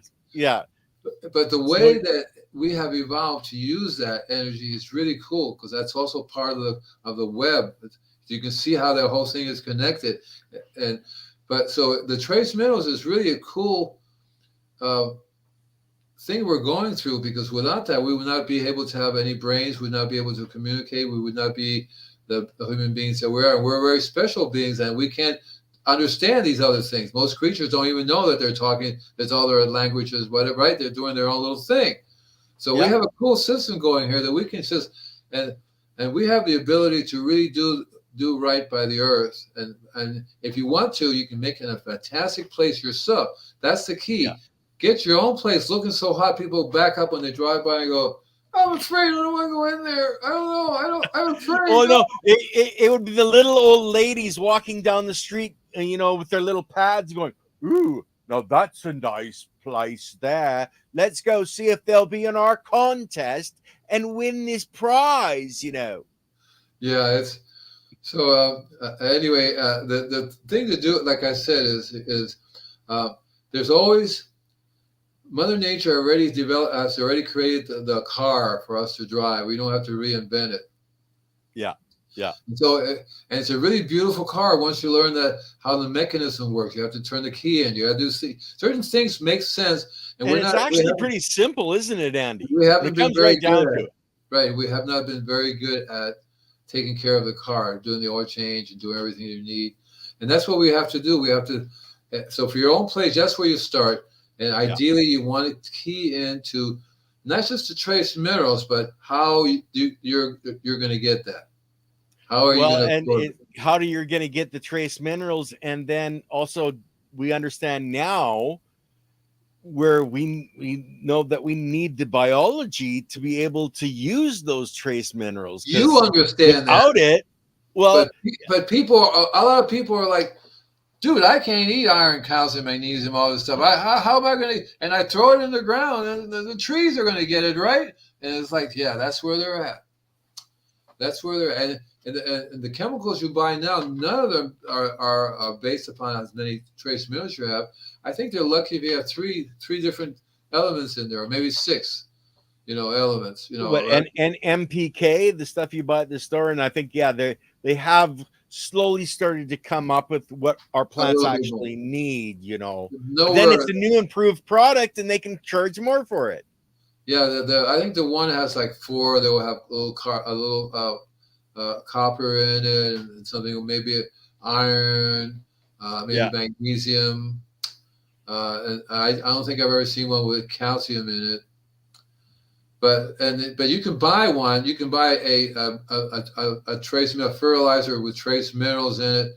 Speaker 2: But the way that we have evolved to use that energy is really cool, because that's also part of the web. You can see how that whole thing is connected, but so the trace minerals is really a cool thing we're going through, because without that, we would not be able to have any brains, we would not be able to communicate, we would not be the human beings that we are. We're very special beings, and we can't understand these other things. Most creatures don't even know that they're talking. There's all their languages, whatever, right? They're doing their own little thing. So we have a cool system going here that we can just, and we have the ability to really do right by the earth. And if you want to, you can make it a fantastic place yourself. That's the key. Yeah. Get your own place looking so hot, people back up when they drive by and go, I'm afraid, I don't want to go in there. I don't know. I'm afraid.
Speaker 1: Oh, no. It would be the little old ladies walking down the street, with their little pads going, ooh, now that's a nice place there. Let's go see if they'll be in our contest and win this prize,
Speaker 2: Yeah, it's so anyway, the thing to do, like I said, is there's always Mother Nature has already created the car for us to drive. We don't have to reinvent it.
Speaker 1: Yeah.
Speaker 2: So, and it's a really beautiful car once you learn how the mechanism works. You have to turn the key in. You have to see certain things make sense.
Speaker 1: And it's actually pretty simple, isn't it, Andy?
Speaker 2: We haven't been very good at it. Right. We have not been very good at taking care of the car, doing the oil change and doing everything you need. And that's what we have to do. We have to. So for your own place, that's where you start. And ideally, you want to key into not just the trace minerals, but how you're going to get that. How are you going
Speaker 1: to? How do you're going to get the trace minerals, and then also we understand now where we know that we need the biology to be able to use those trace minerals.
Speaker 2: You understand
Speaker 1: without it, well,
Speaker 2: but people, a lot of people are like, dude, I can't eat iron, calcium, magnesium, all this stuff. How am I going to? And I throw it in the ground, and the trees are going to get it, right? And it's like, yeah, that's where they're at. That's where they're at. And the chemicals you buy now, none of them are based upon as many trace minerals you have. I think they're lucky if you have three different elements in there, or maybe 6, elements.
Speaker 1: Right? And MPK, the stuff you buy at the store, and I think they have slowly started to come up with what our plants actually need. Then it's a new improved product, and they can charge more for it.
Speaker 2: Yeah, I think the one has like 4. They will have a little copper in it, and something, maybe iron, maybe magnesium. And I don't think I've ever seen one with calcium in it. But you can buy one. You can buy a trace mineral fertilizer with trace minerals in it.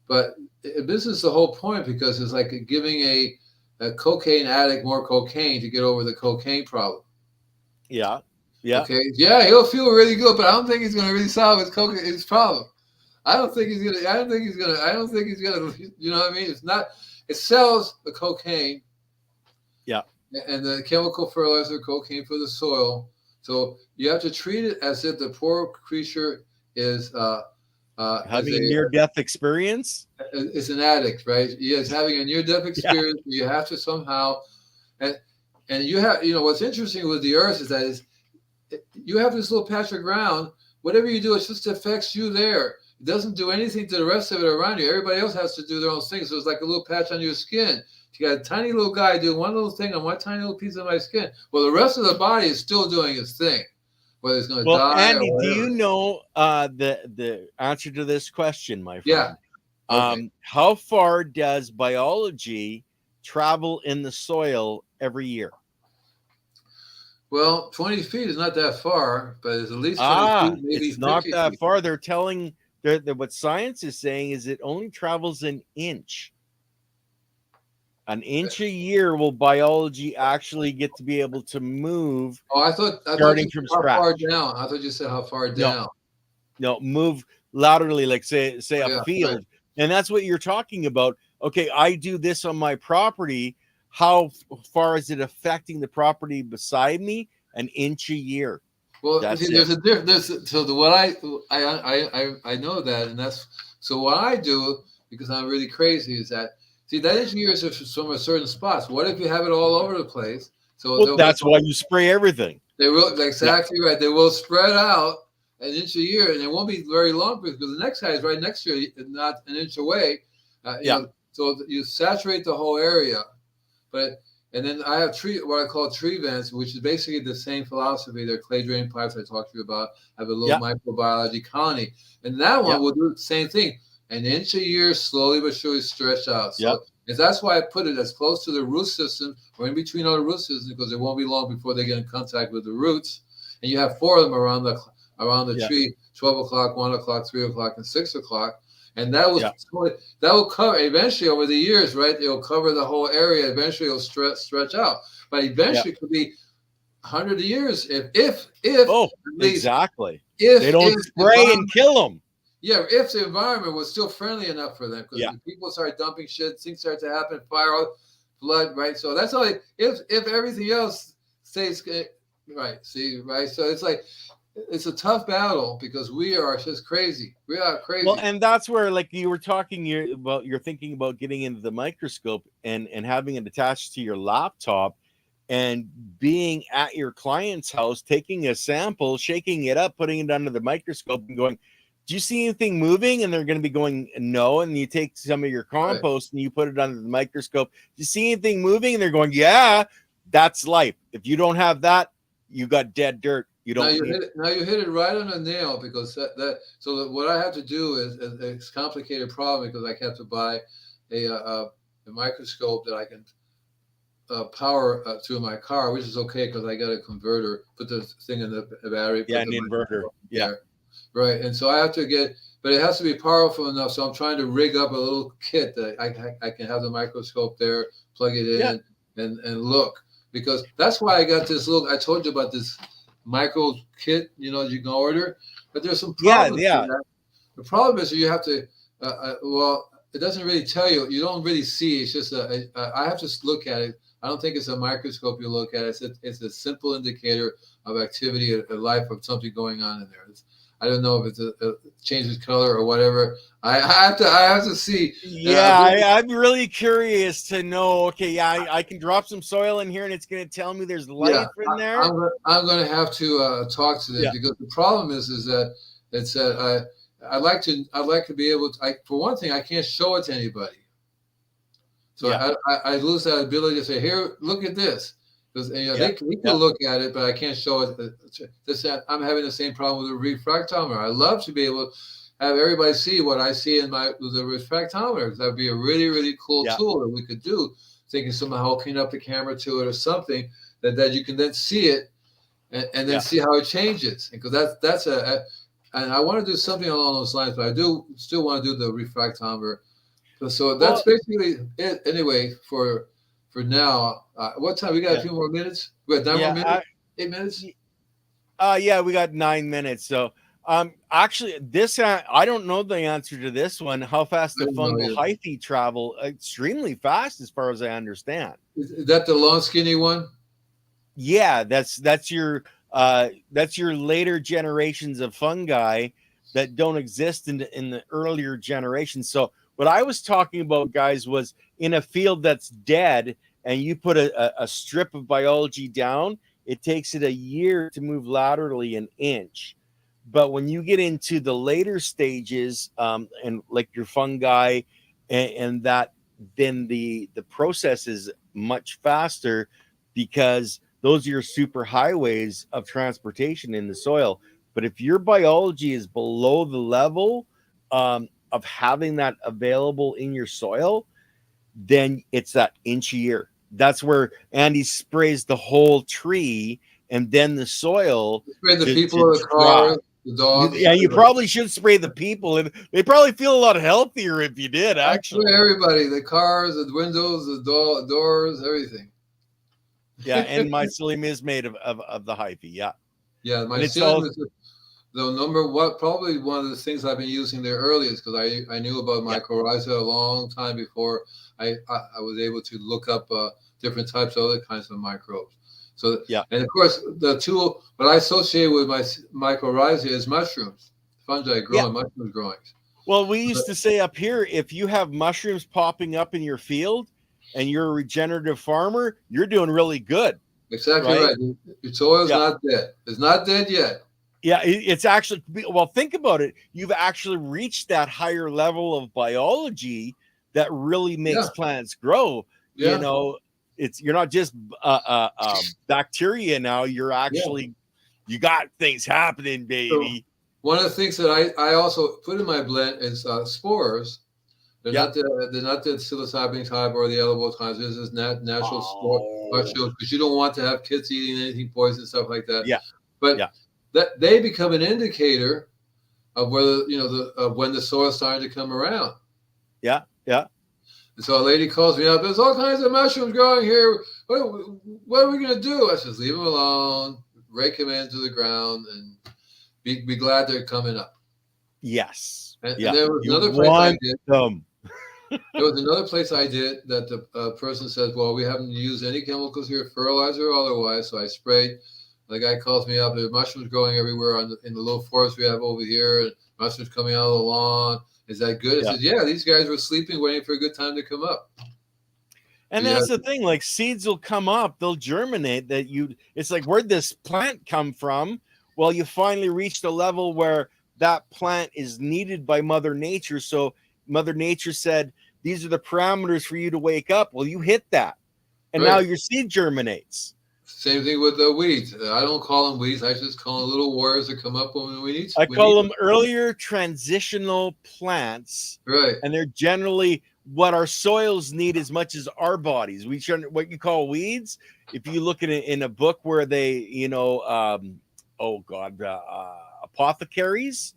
Speaker 2: But this is the whole point, because it's like giving a cocaine addict more cocaine to get over the cocaine problem.
Speaker 1: Yeah. Yeah.
Speaker 2: Okay. Yeah, he'll feel really good, but I don't think he's going to really solve his problem. I don't think he's gonna. You know what I mean? It's not. It sells the cocaine.
Speaker 1: Yeah.
Speaker 2: And the chemical fertilizer, cocaine for the soil. So you have to treat it as if the poor creature is
Speaker 1: having a near-death experience.
Speaker 2: Is an addict, right? He is having a near-death experience. Yeah. You have to somehow, and you have. What's interesting with the earth is that you have this little patch of ground. Whatever you do, it just affects you there. It doesn't do anything to the rest of it around you. Everybody else has to do their own thing. So it's like a little patch on your skin. You got a tiny little guy doing one little thing on one tiny little piece of my skin. Well, the rest of the body is still doing its thing. Whether it's going to die.
Speaker 1: Andy, do you know the answer to this question, my friend?
Speaker 2: Yeah. Okay.
Speaker 1: How far does biology travel in the soil every year?
Speaker 2: Well, 20 feet is not that far, but it's at least 20 feet, maybe
Speaker 1: it's not that
Speaker 2: feet.
Speaker 1: far. They're telling that what science is saying is it only travels an inch. An inch a year will biology actually get to be able to move.
Speaker 2: Oh, I thought
Speaker 1: starting from scratch.
Speaker 2: How far down? I thought you said how far down.
Speaker 1: No, move laterally, like say a field. Right. And that's what you're talking about. Okay, I do this on my property. How far is it affecting the property beside me? An inch a year.
Speaker 2: Well, there's a difference. So what I know that, and that's so what I do, because I'm really crazy, is that that inch a year is from a certain spots. What if you have it all over the place?
Speaker 1: So that's why you spray everything.
Speaker 2: They will exactly right. They will spread out an inch a year, and it won't be very long because the next guy is right next to you, not an inch away. So you saturate the whole area. And then I have what I call tree vents, which is basically the same philosophy. They're clay drain pipes I talked to you about. I have a little microbiology colony. And that one will do the same thing. An inch a year, slowly but surely stretch out. So that's why I put it as close to the root system or in between all the root systems, because it won't be long before they get in contact with the roots. And you have 4 of them around the tree, 12 o'clock, 1 o'clock, 3 o'clock, and 6 o'clock. And that will cover eventually over the years, right? It'll cover the whole area. Eventually, it'll stretch out. But eventually, it could be 100 years if
Speaker 1: exactly. If they don't spray and kill them.
Speaker 2: Yeah, if the environment was still friendly enough for them, because people start dumping shit, things start to happen, fire, blood, right? So that's all. If everything else stays right, right. So it's like. It's a tough battle because we are just crazy. We are crazy.
Speaker 1: Well, and that's where, like you were talking, you're thinking about getting into the microscope and having it attached to your laptop and being at your client's house, taking a sample, shaking it up, putting it under the microscope and going, do you see anything moving? And they're going to be going, no. And you take some of your compost and you put it under the microscope. Do you see anything moving? And they're going, yeah, that's life. If you don't have that, you got dead dirt. You don't need it.
Speaker 2: Now you hit it right on the nail, because what I have to do is it's a complicated problem, because I have to buy a microscope that I can power through my car, which is okay because I got a converter. Put the thing in the battery.
Speaker 1: Yeah, an inverter. Yeah,
Speaker 2: right. And so I have to get, but it has to be powerful enough. So I'm trying to rig up a little kit that I can have the microscope there, plug it in, and look, because that's why I got this little. I told you about this micro kit, you can order, but there's some problems.
Speaker 1: Yeah.
Speaker 2: The problem is you have to. Well, it doesn't really tell you. You don't really see. It's just I have to look at it. I don't think it's a microscope you look at. It's a simple indicator of activity, a life of something going on in there. I don't know if it changes color or whatever. I have to see.
Speaker 1: Yeah, I'm really curious to know. Okay, yeah, I can drop some soil in here, and it's going to tell me there's life in there.
Speaker 2: I'm going to have to talk to them, because the problem is that it's I'd like to be able to. For one thing, I can't show it to anybody. So I lose that ability to say, here, look at this. Because they can look at it, but I can't show it. I'm having the same problem with the refractometer. I love to be able to have everybody see what I see in the refractometer. That would be a really, really cool tool that we could do. Thinking somehow hooking up the camera to it or something that you can then see it and then see how it changes. Because and I want to do something along those lines, but I do still want to do the refractometer. So that's basically it. Anyway, for now, what time? We got a few more minutes. We got 9 more minutes. 8 minutes.
Speaker 1: Yeah, we got 9 minutes. So, actually, this I don't know the answer to this one. How fast the fungal hyphae travel? Extremely fast, as far as I understand.
Speaker 2: Is that the long, skinny one?
Speaker 1: Yeah, that's your later generations of fungi that don't exist in the earlier generations. So what I was talking about, guys, was in a field that's dead and you put a strip of biology down, it takes it a year to move laterally an inch. But when you get into the later stages, and like your fungi and that, then the process is much faster, because those are your super highways of transportation in the soil. But if your biology is below the level of having that available in your soil, then it's that inch a year. That's where Andy sprays the whole tree, and then the soil.
Speaker 2: Spray the people in the car, the dogs.
Speaker 1: Yeah, you probably should spray the people, and they probably feel a lot healthier if you did. Actually,
Speaker 2: everybody, the cars, the windows, the doors, everything.
Speaker 1: Yeah, and mycelium is made of the hyphae. Yeah,
Speaker 2: mycelium is the number one, probably one of the things I've been using there earliest, because I knew about mycorrhiza a long time before I was able to look up different types of other kinds of microbes. So and of course the tool, what I associate with my mycorrhiza is mushrooms, fungi growing, mushrooms growing.
Speaker 1: Well, we used to say up here, if you have mushrooms popping up in your field and you're a regenerative farmer, you're doing really good.
Speaker 2: Exactly right. Your soil is not dead. It's not dead yet.
Speaker 1: Yeah, it's actually, well, think about it. You've actually reached that higher level of biology that really makes plants grow. You know, you're not just bacteria now. You're actually, you got things happening, baby.
Speaker 2: So one of the things that I also put in my blend is spores. They're not the psilocybin type or the edible types. This is natural spore mushrooms, because you don't want to have kids eating anything poison, stuff like that. But that they become an indicator of whether of when the soil is starting to come around.
Speaker 1: Yeah.
Speaker 2: And so a lady calls me up. There's all kinds of mushrooms growing here. What are we going to do? I says, leave them alone, rake them into the ground, and be glad they're coming up.
Speaker 1: Yes.
Speaker 2: And there was another place I did. There was another place I did that the person says, well, we haven't used any chemicals here, fertilizer or otherwise. So I sprayed. The guy calls me up. There's mushrooms growing everywhere in the little forest we have over here, and mushrooms coming out of the lawn. Is that good? I said, yeah, these guys were sleeping, waiting for a good time to come up.
Speaker 1: And that's the thing, like seeds will come up, they'll germinate. It's like, where'd this plant come from? Well, you finally reached a level where that plant is needed by Mother Nature. So Mother Nature said, these are the parameters for you to wake up. Well, you hit that. And now your seed germinates.
Speaker 2: Same thing with the weeds. I don't call them weeds. I just call them little warriors that come up when we need.
Speaker 1: I call them earlier transitional plants.
Speaker 2: Right.
Speaker 1: And they're generally what our soils need as much as our bodies. We should, what you call weeds. If you look at it in a book where they, apothecaries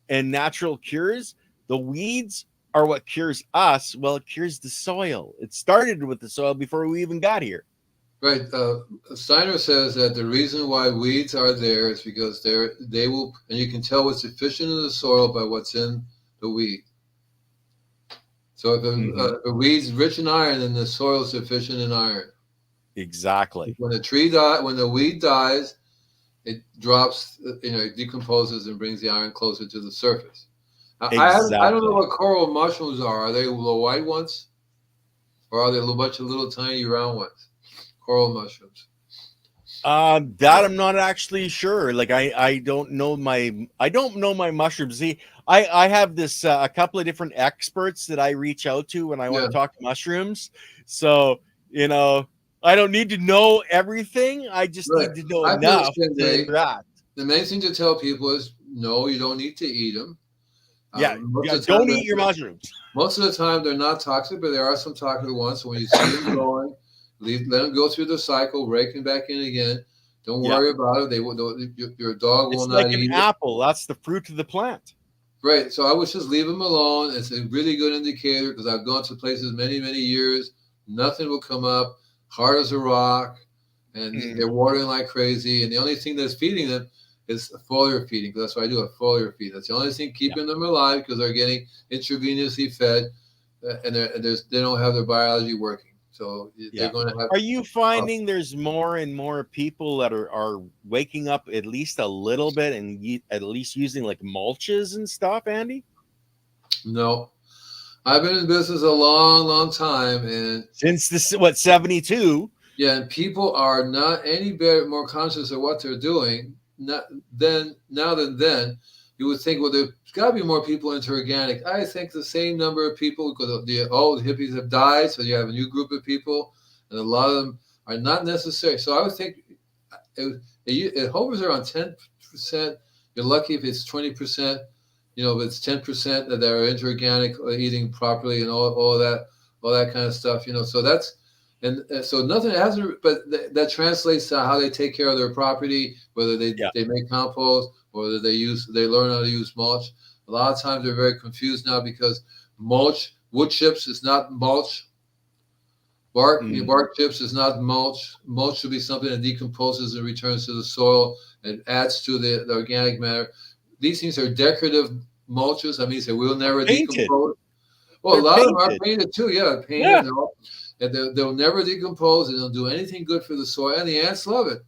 Speaker 1: and natural cures, the weeds are what cures us. Well, it cures the soil. It started with the soil before we even got here.
Speaker 2: Right. Steiner says that the reason why weeds are there is because they will, and you can tell what's efficient in the soil by what's in the weed. So if a weed's rich in iron, then the soil is deficient in iron.
Speaker 1: Exactly.
Speaker 2: When the weed dies, it drops, it decomposes and brings the iron closer to the surface. Exactly. I don't know what coral mushrooms are. Are they the white ones? Or are they a bunch of little tiny round ones? Coral mushrooms.
Speaker 1: That I'm not actually sure. Like I don't know my mushrooms. See, I have this a couple of different experts that I reach out to when I want to talk mushrooms. So, I don't need to know everything. I just need to know enough to interact.
Speaker 2: The main thing to tell people is no, you don't need to eat them.
Speaker 1: Don't eat your mushrooms.
Speaker 2: Most of the time they're not toxic, but there are some toxic ones. So when you see them growing, let them go through the cycle, rake them back in again. Don't worry about it. Your dog will not eat it. It's like an
Speaker 1: apple. That's the fruit of the plant.
Speaker 2: Right. So I would just leave them alone. It's a really good indicator because I've gone to places many, many years. Nothing will come up. Hard as a rock. And they're watering like crazy. And the only thing that's feeding them is foliar feeding. Because that's what I do, a foliar feed. That's the only thing keeping them alive because they're getting intravenously fed. And they don't have their biology working. So they're going to have.
Speaker 1: Are you finding there's more and more people that are waking up at least a little bit and at least using like mulches and stuff, Andy?
Speaker 2: No, I've been in business a long, long time, and
Speaker 1: since 72.
Speaker 2: Yeah, and people are not any better, more conscious of what they're doing. Now than then. You would think, well, there's got to be more people into organic. I think the same number of people, because the old hippies have died, so you have a new group of people, and a lot of them are not necessary. So I would think it hovers around 10%. You're lucky if it's 20%. If it's 10% that are into organic, eating properly, and all that kind of stuff. So that's. And so nothing hasn't, but that translates to how they take care of their property, whether they make compost or whether they learn how to use mulch. A lot of times they're very confused now because wood chips is not mulch. Bark chips is not mulch. Mulch should be something that decomposes and returns to the soil and adds to the organic matter. These things are decorative mulches. That means they will never decompose. Well, a lot of them are painted too. Yeah, painted. And they'll never decompose, and they'll do anything good for the soil, and the ants love it.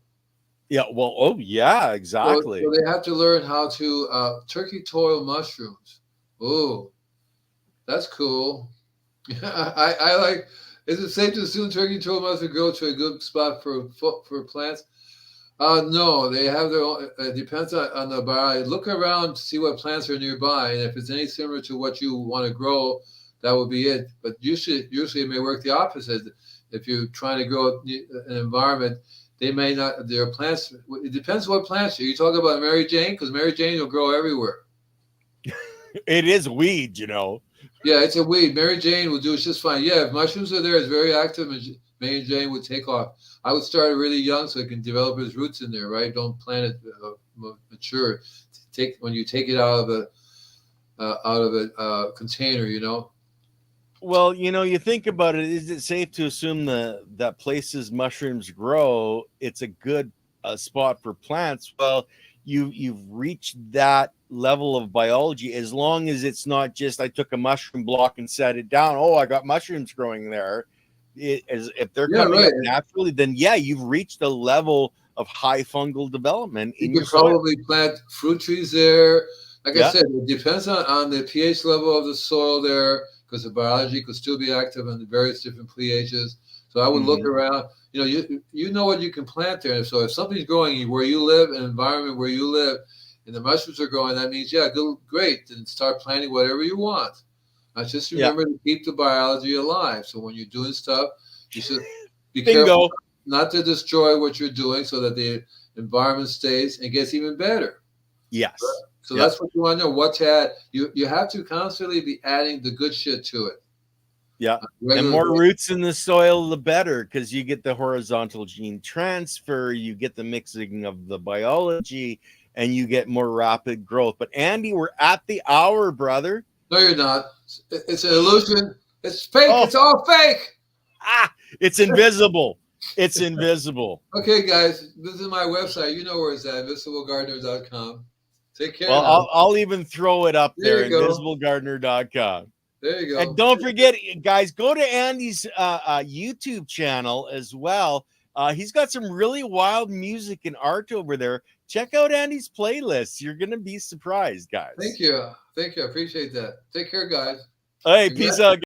Speaker 1: Yeah, well, exactly.
Speaker 2: So they have to learn how to turkey toil mushrooms. Oh, that's cool. I like. Is it safe to assume turkey toil mushrooms grow to a good spot for plants? No, they have their own. It depends on the biology. Look around to see what plants are nearby, and if it's any similar to what you want to grow, that would be it. But usually it may work the opposite. If you're trying to grow an environment, they may not. Their plants. It depends what plants you talk about. Mary Jane, because Mary Jane will grow everywhere.
Speaker 1: It is a weed,
Speaker 2: Yeah, it's a weed. Mary Jane will do it just fine. Yeah, if mushrooms are there, it's very active, and Mary Jane would take off. I would start it really young so it can develop its roots in there. Right? Don't plant it mature. When you take it out of a container,
Speaker 1: Well, you think about it. Is it safe to assume that places mushrooms grow, it's a good spot for plants? Well, you've reached that level of biology as long as it's not just I took a mushroom block and set it down. Oh, I got mushrooms growing there. If they're coming up naturally, then you've reached a level of high fungal development.
Speaker 2: You could probably plant fruit trees there. Like I said, it depends on the pH level of the soil there, because the biology could still be active in the various different pHs. So I would look around. You know what you can plant there. So if something's growing where you live, an environment where you live, and the mushrooms are growing, that means great. Then start planting whatever you want. Now just remember to keep the biology alive. So when you're doing stuff, you should be careful. not to destroy what you're doing, so that the environment stays and gets even better.
Speaker 1: Yes.
Speaker 2: So that's what you want to know. What to add? You have to constantly be adding the good shit to it.
Speaker 1: Yeah. And more roots in the soil, the better, because you get the horizontal gene transfer, you get the mixing of the biology, and you get more rapid growth. But Andy, we're at the hour, brother.
Speaker 2: No, you're not. It's an illusion. It's fake. Oh. It's all fake.
Speaker 1: It's invisible. It's invisible.
Speaker 2: Okay, guys, visit my website. You know where it's at, invisiblegardener.com. Take care.
Speaker 1: Well, I'll even throw it up there, invisiblegardener.com.
Speaker 2: There you go.
Speaker 1: And don't forget, guys, go to Andy's YouTube channel as well. He's got some really wild music and art over there. Check out Andy's playlists. You're going to be surprised, guys.
Speaker 2: Thank you. Thank you. I appreciate that. Take care, guys.
Speaker 1: Hey, peace out.